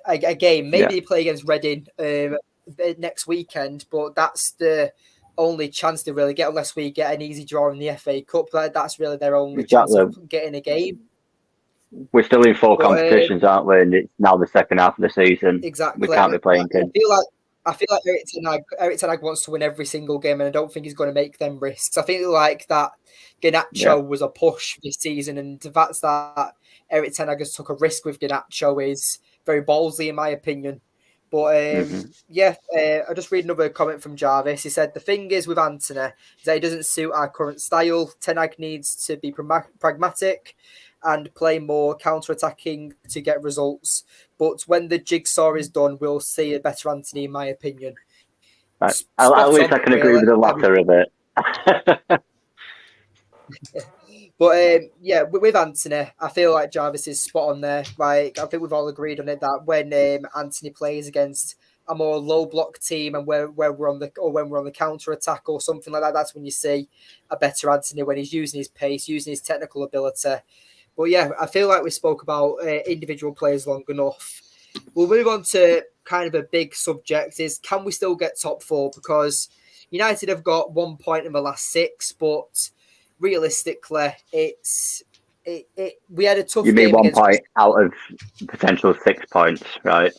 a game. Maybe they play against Reading next weekend, but that's the only chance they really get unless we get an easy draw in the FA Cup. That's really their only chance of getting a game. We're still in 4 competitions, aren't we? And it's now the second half of the season. Exactly. We can't be playing kids. I feel like Erik Ten Hag wants to win every single game, and I don't think he's going to make them risks. I think like that Garnacho was a push this season, and the fact that Erik Ten Hag has took a risk with Garnacho is very ballsy in my opinion. But I just read another comment from Jarvis. He said, the thing is with Antony is that he doesn't suit our current style. Ten Hag needs to be pragmatic and play more counter-attacking to get results. But when the jigsaw is done, we'll see a better Antony, in my opinion. Right. At least I can agree with the latter of it. But with Antony, I feel like Jarvis is spot on there. Like I think we've all agreed on it that when Antony plays against a more low block team and where we're on the counter attack or something like that, that's when you see a better Antony when he's using his pace, using his technical ability. But yeah, I feel like we spoke about individual players long enough. We'll move on to kind of a big subject: is can we still get top 4? Because United have got 1 point in the last 6, but realistically, we had a tough. You mean game 1 point out of potential 6 points, right?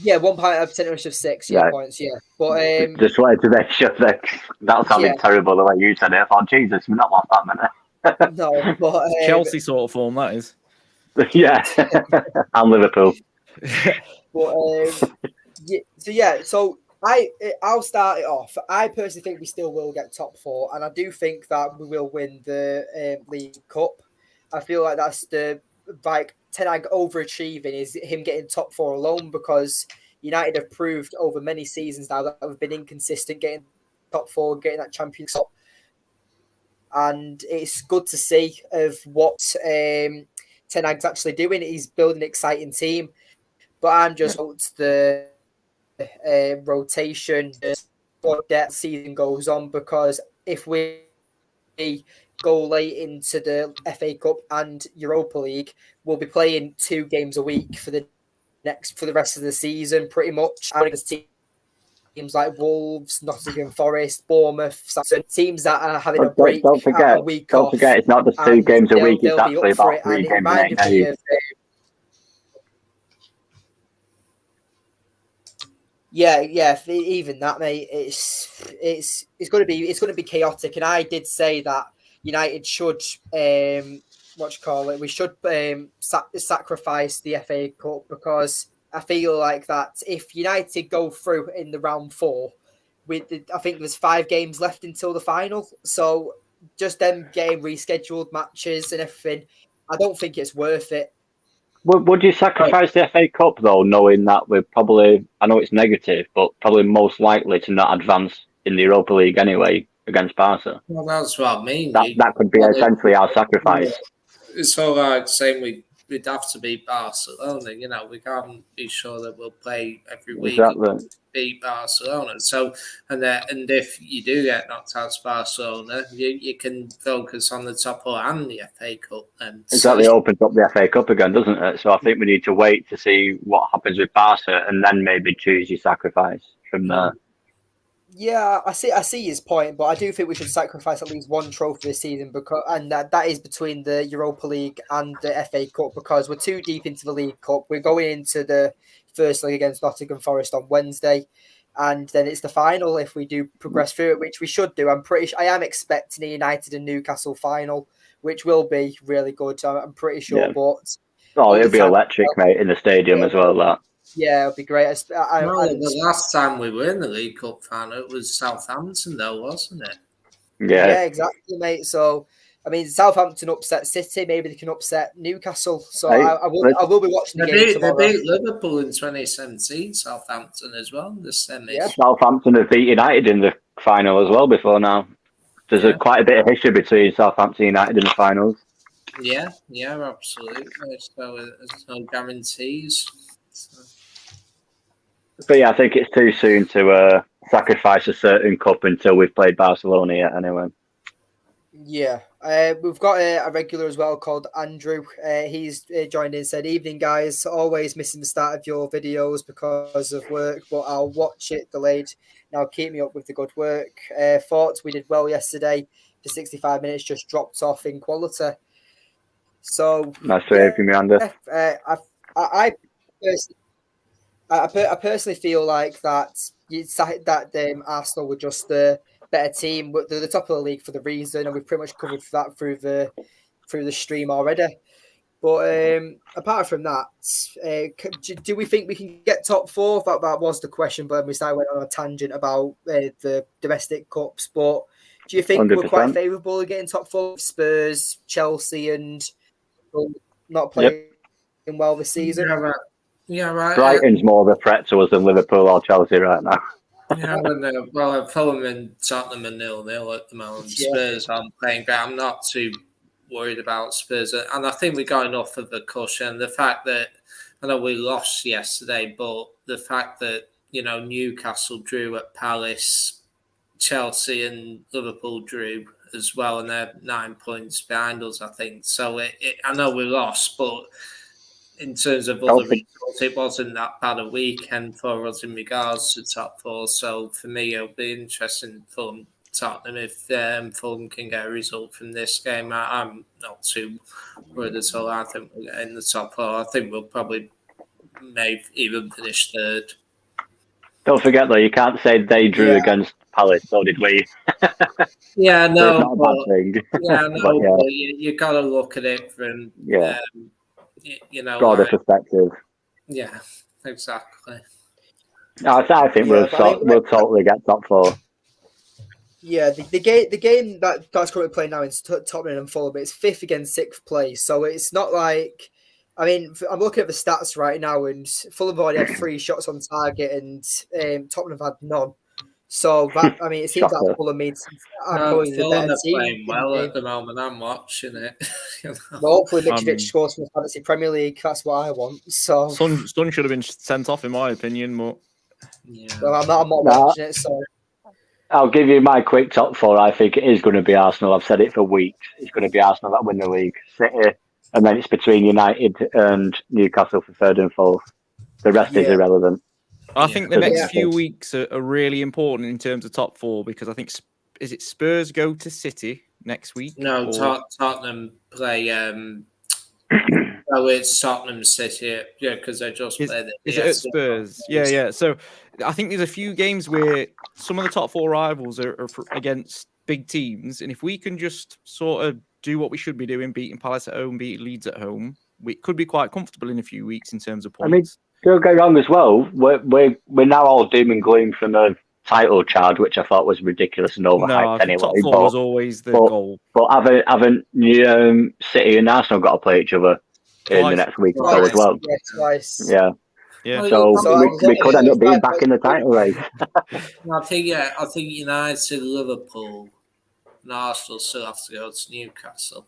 Yeah, 1 point of percentage of 6 points. Yeah, but just wanted to make sure that sounded terrible the way you said it. I thought, Jesus, we've not lost that many. No, but Chelsea sort of form that is. Yeah, and Liverpool. But so I'll start it off. I personally think we still will get top 4, and I do think that we will win the League Cup. I feel like that's the Ten Hag overachieving is him getting top 4 alone, because United have proved over many seasons now that we've been inconsistent getting top 4, getting that Champions Cup, and it's good to see of what Ten Hag's actually doing. He's building an exciting team, but I'm just the rotation what that season goes on, because if we go late into the FA Cup and Europa League, we'll be playing 2 games a week for the rest of the season, pretty much. And teams like Wolves, Nottingham Forest, Bournemouth, teams that are having a break, don't forget, a week off. Don't forget, it's not just 2 games a week; it's actually about 3 games in 8 days. Yeah, even that, mate. It's going to be chaotic, and I did say that United should we should sacrifice the FA Cup, because I feel like that if United go through in the round 4, I think there's 5 games left until the final, so just them getting rescheduled matches and everything, I don't think it's worth it. Would you sacrifice the FA Cup, though, knowing that we're probably, I know it's negative, but probably most likely to not advance in the Europa League anyway against Barca? Well, that's what I mean. That could be essentially our sacrifice. It's all right saying we'd have to beat Barcelona. You know, we can't be sure that we'll play every week to beat Barcelona. So, and if you do get knocked out to Barcelona, you can focus on the top 4 and the FA Cup. And exactly, opens up the FA Cup again, doesn't it? So I think we need to wait to see what happens with Barca, and then maybe choose your sacrifice from there. Yeah, I see his point, but I do think we should sacrifice at least 1 trophy this season, and that is between the Europa League and the FA Cup, because we're too deep into the League Cup. We're going into the first leg against Nottingham Forest on Wednesday, and then it's the final if we do progress through it, which we should do. I am expecting a United and Newcastle final, which will be really good. I'm pretty sure, yeah. But it'll be electric, mate, in the stadium as well. That. Yeah, it'd be great. The last time we were in the League Cup final, it was Southampton, though, wasn't it? Yeah, exactly, mate. So, I mean, Southampton upset City. Maybe they can upset Newcastle. So, I will be watching the game tomorrow. They beat Liverpool in 2017, Southampton as well, the semis. Yeah. Southampton have beat United in the final as well before now. There's quite a bit of history between Southampton and United in the finals. Yeah, absolutely. So, there's no guarantees. So. But yeah, I think it's too soon to sacrifice a certain cup until we've played Barcelona yet, anyway. Yeah, we've got a regular as well called Andrew. He's joined in and said, "Evening, guys. Always missing the start of your videos because of work, but I'll watch it delayed. Now keep me up with the good work. Thought we did well yesterday. For 65 minutes, just dropped off in quality. So nice to hear from you, Andy. I personally feel like that Arsenal were just the better team. They're the top of the league for the reason, and we've pretty much covered that through the stream already. But apart from that, do we think we can get top 4? That was the question, but we started went on a tangent about the domestic cups. But do you think 100%. We're quite favourable at getting top 4? Spurs, Chelsea, and not playing well this season. Yeah, right. Brighton's more of a threat to us than Liverpool or Chelsea right now. Yeah, well, Fulham and Tottenham are 0-0 at the moment. Yeah. Spurs aren't playing great. I'm not too worried about Spurs, and I think we got enough of a cushion. The fact that I know we lost yesterday, but the fact that Newcastle drew at Palace, Chelsea and Liverpool drew as well, and they're 9 points behind us, I think. So I know we lost, but in terms of other results, it wasn't that bad a weekend for us in regards to top 4. So for me, it'll be interesting for Tottenham if Fulham can get a result from this game. I'm not too worried at all. I think we'll get in the top 4. I think we'll probably may even finish third. Don't forget though, you can't say they drew against Palace, so did we. Yeah, no, it's not a bad thing. Yeah, no, but but you got to look at it from broader perspective. Yeah, exactly. I think we'll totally get top 4. Yeah, the game that's currently playing now is Tottenham and Fulham. It's 5th against 6th place, so it's not like. I mean, I'm looking at the stats right now, and Fulham have already had 3 shots on target, and Tottenham have had none. So that it seems like Fulham are probably the Fulham better are team. playing well at the moment. I'm watching it. Well, hopefully Mitrovic scores from the Fantasy Premier League. That's what I want. So Son should have been sent off, in my opinion. But well, I'm not watching it. So I'll give you my quick top 4. I think it is going to be Arsenal. I've said it for weeks. It's going to be Arsenal that win the league. City, and then it's between United and Newcastle for 3rd and 4th. The rest is irrelevant. I think the next few weeks are really important in terms of top 4 because I think is it Spurs go to City next week? No, Tottenham play. It's Tottenham City. Yeah, because they just played it. Is it at Spurs? Yeah. So I think there's a few games where some of the top 4 rivals are against big teams, and if we can just sort of do what we should be doing, beating Palace at home, beating Leeds at home, we could be quite comfortable in a few weeks in terms of points. Don't get wrong as well. We're now all doom and gloom from a title charge, which I thought was ridiculous and overhyped anyway. Top 4 was always the goal. But haven't City and Arsenal got to play each other in the next week or so as well? Yeah, twice. Yeah. So we could end up being back in the title race. I think United, Liverpool, and Arsenal still have to go to Newcastle.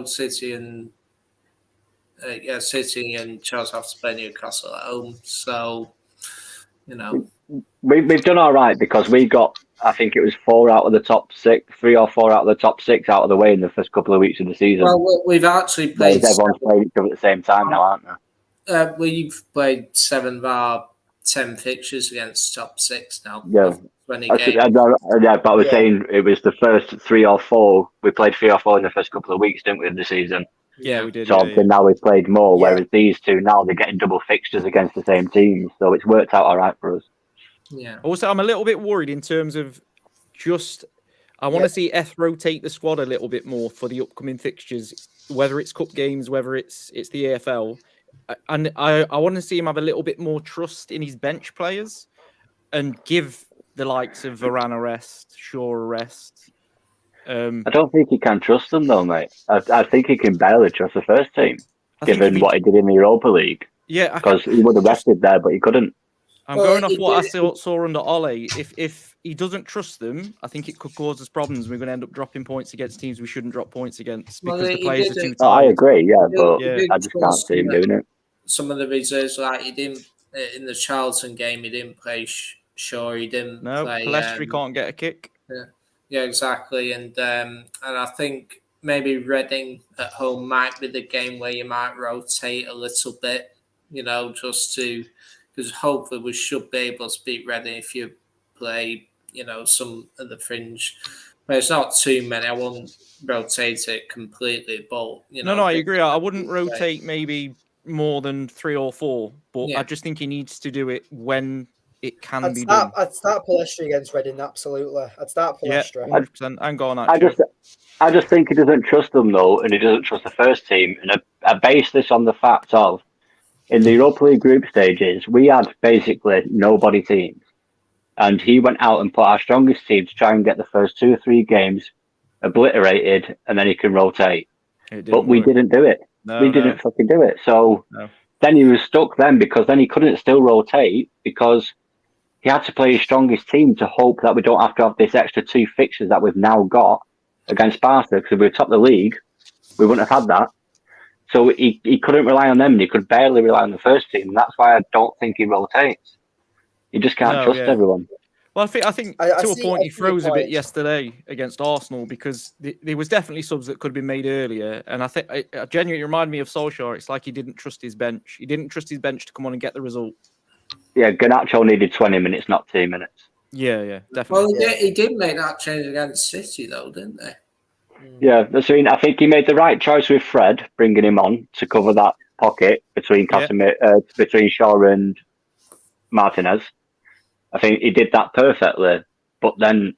City and City and Chelsea have to play Newcastle at home. So, we've done all right because we got, I think it was 4 out of the top 6, 3 or 4 out of the top 6 out of the way in the first couple of weeks of the season. Well, we've actually played. Everyone's playing each other at the same time now, aren't they? We've played 7 of our 10 fixtures against top 6 now. Yeah. But I was saying it was the first 3 or 4. We played 3 or 4 in the first couple of weeks, didn't we, of the season? Yeah, we did. So now we've played more, whereas these two now they're getting double fixtures against the same teams. So it's worked out all right for us. Yeah. Also, I'm a little bit worried in terms of I want to see Eth rotate the squad a little bit more for the upcoming fixtures, whether it's cup games, whether it's the AFL. And I want to see him have a little bit more trust in his bench players and give the likes of Varane a rest, Shaw a rest. I don't think he can trust them though, mate. I think he can barely trust the first team, given what he did in the Europa League. Yeah, because he would have rested there, but he couldn't. I'm going off what I saw under Ole. If he doesn't trust them, I think it could cause us problems. We're going to end up dropping points against teams we shouldn't drop points against because the players are too tired. I agree, but I just can't see him doing it. Some of the reserves, like he didn't in the Charlton game, he didn't play Shaw. He didn't play. Pellistri can't get a kick. Yeah, exactly. And I think maybe Reading at home might be the game where you might rotate a little bit, just to. Because hopefully we should be able to beat Reading if you play, some of the fringe. But it's not too many. I won't rotate it completely, but No, I agree. I wouldn't rotate maybe more than 3 or 4, but I just think he needs to do it when it can be done. I'd start Pellistri against Reading, absolutely. I'd start Pellistri. 100%. I'm going I just think he doesn't trust them though, and he doesn't trust the first team. And I base this on the fact of. In the Europa League group stages, we had basically nobody teams. And he went out and put our strongest team to try and get the first 2 or 3 games obliterated, and then he can rotate. But we didn't do it. We didn't fucking do it. So then he was stuck then because then he couldn't still rotate because he had to play his strongest team to hope that we don't have to have this extra 2 fixtures that we've now got against Barca because if we were top of the league, we wouldn't have had that. So he couldn't rely on them, and he could barely rely on the first team. And that's why I don't think he rotates. He just can't trust everyone. Well, I think to a point he froze a bit yesterday against Arsenal because there was definitely subs that could have been made earlier. And I think it genuinely reminded me of Solskjaer. It's like he didn't trust his bench. He didn't trust his bench to come on and get the result. Yeah, Garnacho needed 20 minutes, not 2 minutes. Yeah, definitely. Well, he did make that change against City, though, didn't they? Yeah, I think he made the right choice with Fred, bringing him on to cover that pocket between between Shaw and Martinez. I think he did that perfectly. But then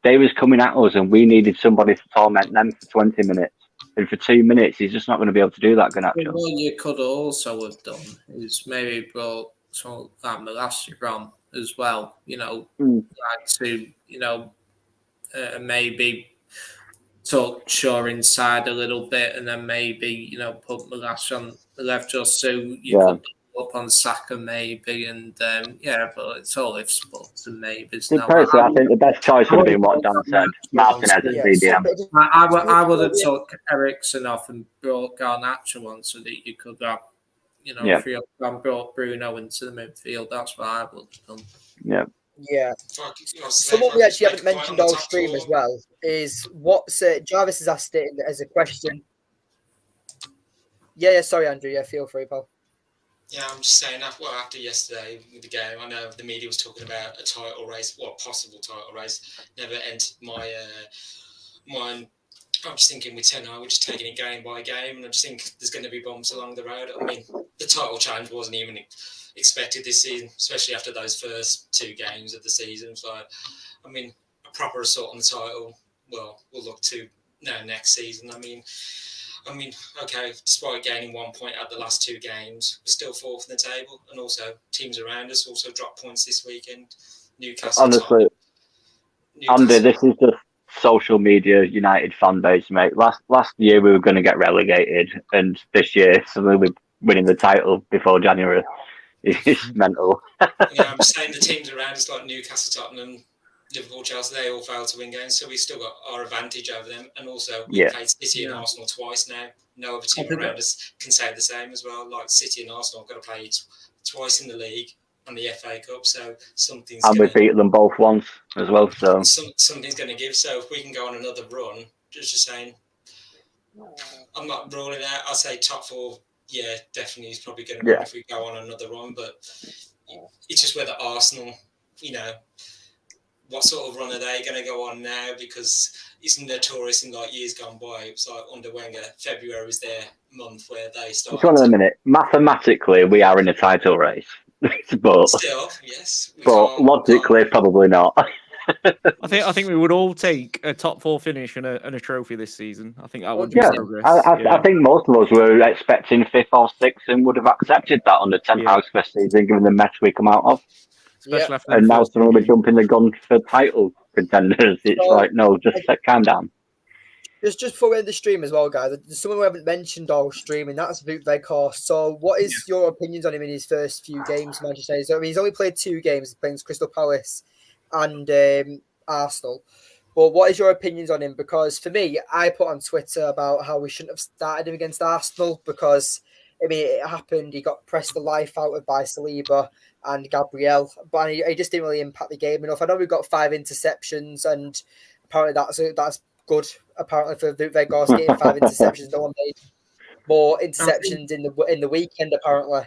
they was coming at us, and we needed somebody to torment them for 20 minutes. And for 2 minutes, he's just not going to be able to do that, Garnacho. What you could also have done is maybe brought someone like Malacia on as well, like to, maybe tuck Shaw inside a little bit and then maybe, put Malacia on the left just so you could up on Saka maybe, and but it's all ifs, buts and maybes. Personally, I think the best choice would have been what Dan said, Martinez as CDM. I would have took Eriksen off and brought Garnacho on so that you could have, free up and brought Bruno into the midfield. That's what I would have done. Yeah. Yeah. Someone we actually haven't mentioned all stream as well is what's Jarvis has asked it as a question. Yeah, sorry, Andrew. Yeah, feel free, pal. Yeah, I'm just saying, after yesterday with the game, I know the media was talking about a title race, possible title race. Never entered my mind. I'm just thinking with Ten Hag, we're just taking it game by game, and I just think there's going to be bumps along the road. I mean, the title challenge wasn't even expected this season, especially after those first 2 games of the season. So, I mean, a proper assault on the title, we'll look to next season. I mean, okay, despite gaining 1 point at the last 2 games, we're still 4th in the table, and also teams around us also dropped points this weekend. Newcastle. Honestly, Andy, this is just social media United fan base, mate. Last year we were going to get relegated, and this year suddenly we're winning the title before January. It's mental. I'm saying the teams around us like Newcastle, Tottenham, Liverpool, Chelsea, they all failed to win games, so we still got our advantage over them. And also, we played City and Arsenal twice now. No other team around us can say the same as well. Like City and Arsenal have got to play twice in the league and the FA Cup, so something's. And we beat them both once as well, so something's going to give. So if we can go on another run, just saying, I'm not ruling out. I'll say top 4. Yeah, definitely is probably going to win if we go on another run, but it's just whether Arsenal, what sort of run are they going to go on now? Because it's notorious in like years gone by. It's like under Wenger, February was their month where they started. Just one minute. Mathematically, we are in a title race, but still, yes. But logically, probably not. I think we would all take a top 4 finish and a trophy this season. I think that would be progress. I think most of us were expecting 5th or 6th and would have accepted that under Ten Hag's first season, given the mess we come out of. Especially after and now suddenly we're jumping the gun for title contenders. It's like, no, just calm down. Just before we end the stream as well, guys, there's someone we haven't mentioned all stream, and that's Wout Weghorst. So what is your opinions on him in his first few games, Manchester United? So, I mean, he's only played 2 games, playing Crystal Palace and Arsenal. But what is your opinions on him? Because for me, I put on Twitter about how we shouldn't have started him against Arsenal because, I mean, it happened. He got pressed the life out of by Saliba and Gabriel, but he just didn't really impact the game enough. I know we got 5 interceptions, and apparently that's good. Apparently for Wout Weghorst getting 5 interceptions, no one made more interceptions in the weekend apparently.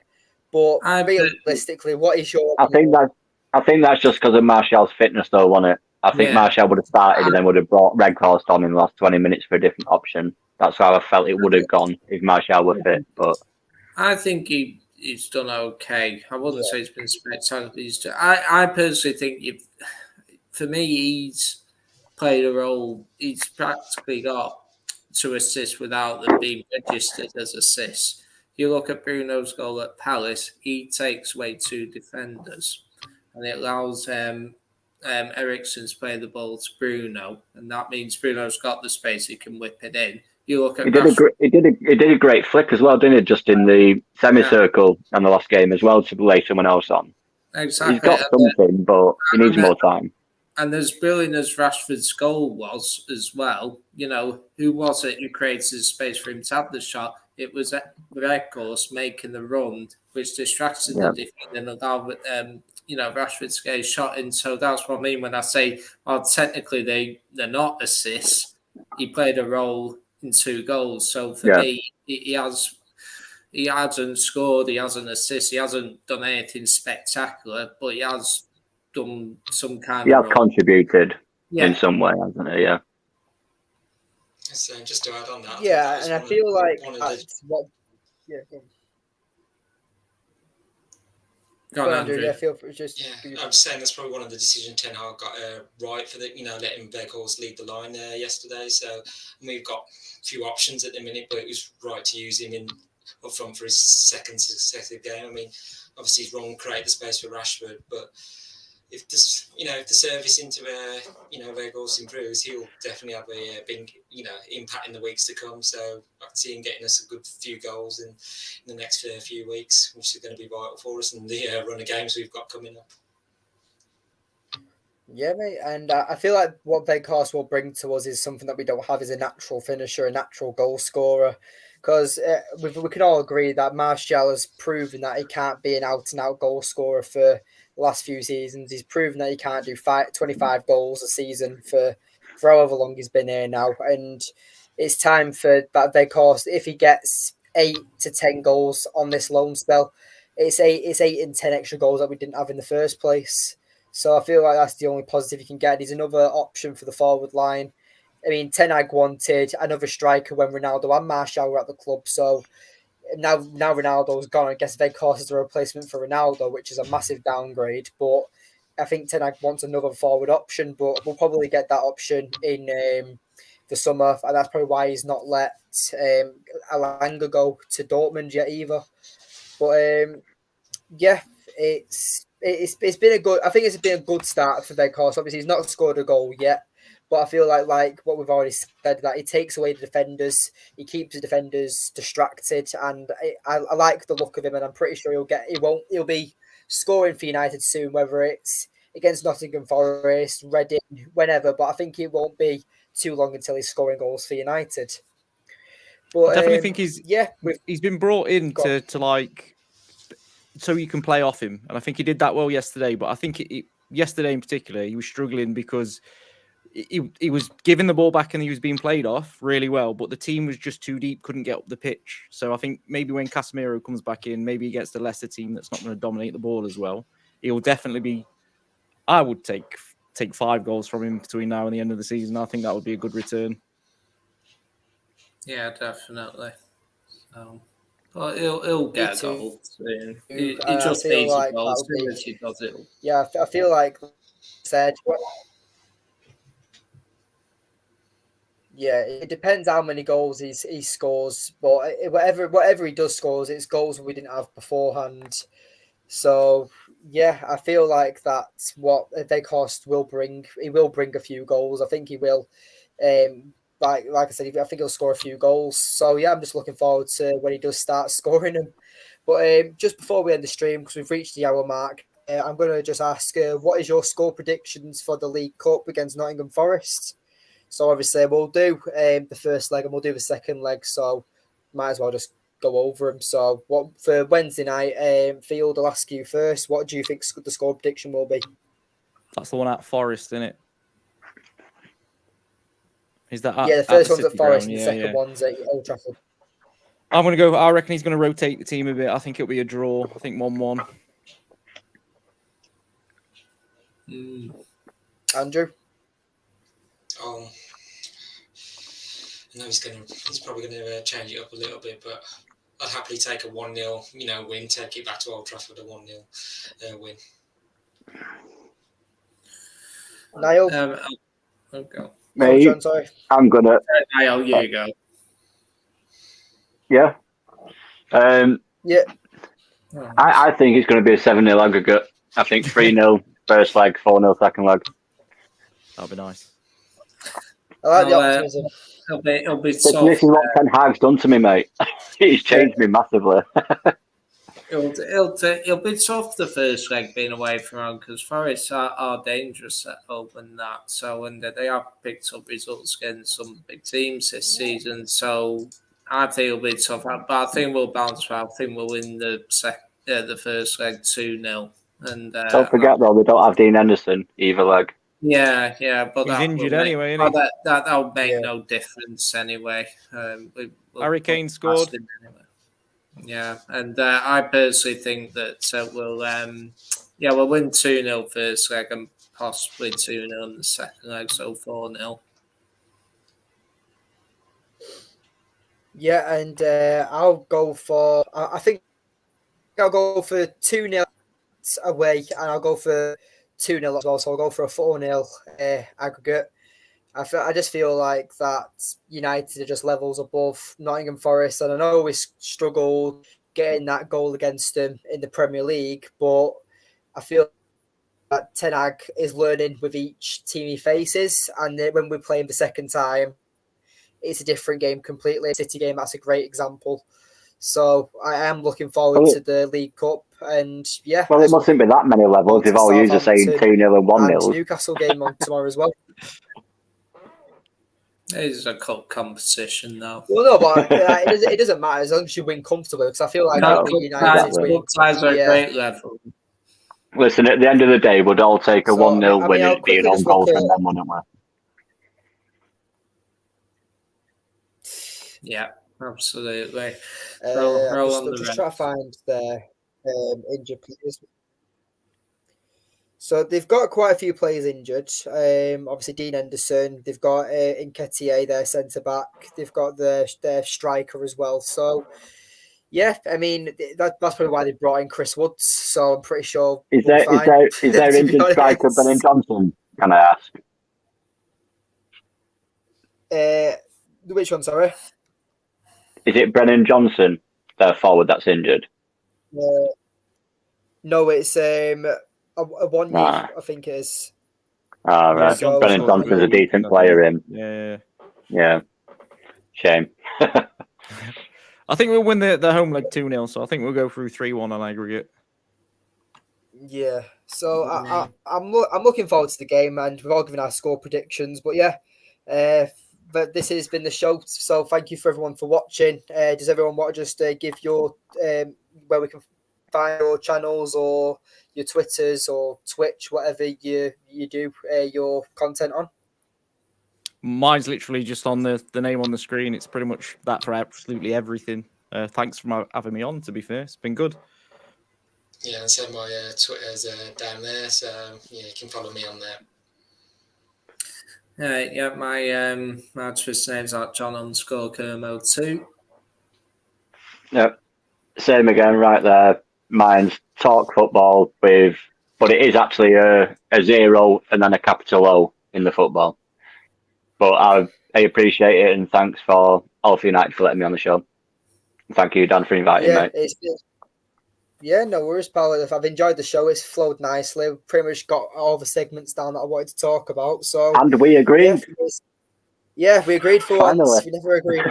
But realistically, what is your opinion? I think that's just because of Martial's fitness, though, wasn't it? I think Martial would have started and then would have brought Weghorst on in the last 20 minutes for a different option. That's how I felt it would have gone if Martial were fit. But I think he's done okay. I wouldn't say it's been spectacular. I personally think for me, he's played a role. He's practically got 2 assists without them being registered as assists. You look at Bruno's goal at Palace, he takes away 2 defenders, and it allows Eriksen to play the ball to Bruno, and that means Bruno's got the space, he can whip it in. You look at he did a great flick as well, didn't he? Just in the semicircle in the last game as well to lay someone else on. Exactly. He's got something, but he needs more time. And as brilliant as Rashford's goal was as well, who was it who created space for him to have the shot? It was Weghorst making the run, which distracted the defender and allowed Rashford to get a shot in. So that's what I mean when I say, well, technically they're not assists. He played a role in 2 goals. So for me, he hasn't scored, he hasn't assisted, he hasn't done anything spectacular, but he has done some kind of. He has contributed in some way, hasn't he? Yeah. So just to add on that, and I feel like Yeah. Go on, Andrew. Yeah, feel free. I'm just saying that's probably one of the decisions Ten Hag got right for letting Weghorst lead the line yesterday. So we've got a few options at the minute, but it was right to use him up front for his second successive game. I mean, obviously he's wrong, create the space for Rashford, but if this, if the service into Weghorst improves, he'll definitely have a big, impact in the weeks to come. So I can see him getting us a good few goals in the next few weeks, which is going to be vital for us and the run of games we've got coming up. Yeah, mate, and I feel like what Weghorst will bring to us is something that we don't have, is a natural finisher, a natural goal scorer. Because we can all agree that Martial has proven that he can't be an out-and-out goal scorer for the last few seasons. He's proven that he can't do 25 goals a season for however long he's been here now. And it's time for that Weghorst, if he gets 8 to 10 goals on this loan spell, it's 8 and 10 extra goals that we didn't have in the first place. So I feel like that's the only positive you can get. He's another option for the forward line. I mean, Ten Hag wanted another striker when Ronaldo and Martial were at the club. So now Ronaldo's gone. I guess Weghorst is a replacement for Ronaldo, which is a massive downgrade. But I think Ten Hag wants another forward option, but we'll probably get that option in the summer. And that's probably why he's not let Alanga go to Dortmund yet either. But yeah, it's been a good. I think it's been a good start for Weghorst. Obviously, he's not scored a goal yet, but I feel like what we've already said, that he takes away the defenders, he keeps the defenders distracted, and I like the look of him, and I'm pretty sure he'll be scoring for United soon, whether it's against Nottingham Forest, Reading, whenever. But I think it won't be too long until he's scoring goals for United. But I definitely think he's been brought in to like, so you can play off him, and I think he did that well yesterday. But I think yesterday in particular, he was struggling because he was giving the ball back and he was being played off really well, but the team was just too deep, couldn't get up the pitch. So I think maybe when Casemiro comes back in, maybe he gets the Leicester team that's not going to dominate the ball as well. He'll definitely be. I would take 5 goals from him between now and the end of the season. I think that would be a good return. Yeah, definitely. Well, he'll get a goal soon. He just needs a goal. As soon as he does it. Yeah, I feel like said. Yeah, it depends how many goals he scores, but whatever he does scores, it's goals we didn't have beforehand. So yeah, I feel like that's what Weghorst will bring. He will bring a few goals. I think he will. Like I said, I think he'll score a few goals. So yeah, I'm just looking forward to when he does start scoring them. But just before we end the stream, because we've reached the hour mark, I'm going to just ask, what is your score predictions for the League Cup against Nottingham Forest? So obviously we'll do the first leg and we'll do the second leg. So might as well just go over them. So what for Wednesday night, Field, I'll ask you first. What do you think the score prediction will be? That's the one at Forest, isn't it? Is that the first one's at Forest and the second one's at Old Trafford. I'm going to go. I reckon he's going to rotate the team a bit. I think it'll be a draw. I think 1-1. Andrew? I know he's probably going to change it up a little bit, but I'd happily take a 1-0, win, take it back to Old Trafford, a 1-0 win. Niall? I'll go. Me, John, sorry. I'm going to... Niall, you go. Yeah. Yeah. I think it's going to be a 7-0 aggregate. I think 3-0 first leg, 4-0 second leg. That'll be nice. I like the optimism. It'll be soft. This is what Ten Hag's done to me, mate. He's changed me massively. It'll be tough the first leg being away from home because Forest are dangerous at home and that. So and they have picked up results against some big teams this season. So I think it'll be tough, but I think we'll bounce back. I think we'll win the first leg 2-0. And don't forget though, we don't have Dean Henderson either leg. Yeah, but he's injured anyway, isn't he? That'll make no difference anyway. Harry Kane scored. Anyway. Yeah, and I personally think that we'll win 2-0 first leg and possibly 2-0 in the second leg, so 4-0. Yeah, and I'll go for. I think I'll go for 2-0 away, and I'll go for 2-0 as well. So I'll go for a 4-0 aggregate. I just feel like that United are just levels above Nottingham Forest, and I know we struggled getting that goal against them in the Premier League, but I feel that Ten Hag is learning with each team he faces, and when we're playing the second time, it's a different game completely. City game, that's a great example. So I am looking forward to the League Cup, and yeah. Well, it mustn't be that many levels if all you are saying 2-0 and 1-0. And Newcastle game on tomorrow as well. It is a cup competition now. Well, no, but it doesn't matter as long as you win comfortably. Because I feel like United ties are a great level. Listen, at the end of the day, we'd all take a 1-0 win and be an own goal from them, wouldn't we? Yeah, absolutely. Just try to find their injured players. So they've got quite a few players injured. Obviously, Dean Henderson. They've got Nketiah, their centre back. They've got their striker as well. So, yeah, I mean that's probably why they brought in Chris Woods. So I'm pretty sure. Is there injured striker Brennan Johnson? Can I ask? Which one? Sorry. Is it Brennan Johnson, their forward, that's injured? No, it's a 1 year, I think it is. Right. So, Brennan Johnson's a decent player in. Yeah. Shame. I think we'll win the home leg 2-0, so I think we'll go through 3-1 on aggregate. Yeah. So I'm looking forward to the game, and we've all given our score predictions. But yeah, but this has been the show. So thank you for everyone for watching. Does everyone want to just give your where we can find your channels or your Twitters or Twitch, whatever you do your content on? Mine's literally just on the name on the screen. It's pretty much that for absolutely everything. Thanks for having me on, to be fair. It's been good. Yeah, and so my Twitter's down there, so yeah, you can follow me on there. Yeah, my Twitter name's at John_Kermo2. Yep. Same again, right there. Mine's Talk Football but it is actually a 0 and then a capital O in the football. But I appreciate it, and thanks for all of United for letting me on the show. Thank you, Dan, for inviting me. Yeah, no worries, pal. I've enjoyed the show. It's flowed nicely. We've pretty much got all the segments down that I wanted to talk about. So, and we agreed. Yeah, we agreed for Finally. Once. We never agreed.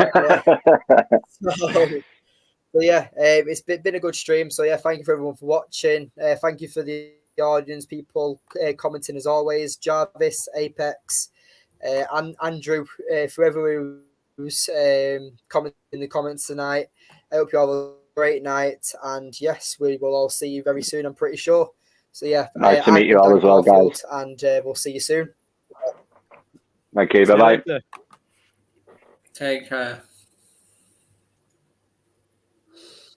So yeah, it's been a good stream. So yeah, thank you for everyone for watching. Thank you for the audience, people commenting as always. Jarvis, Apex, and Andrew, for everyone who's commenting in the comments tonight. I hope you all have a great night, and yes, we will all see you very soon, I'm pretty sure. So yeah, nice to meet you all as well, guys. And we'll see you soon. Thank you. Bye bye. Take care.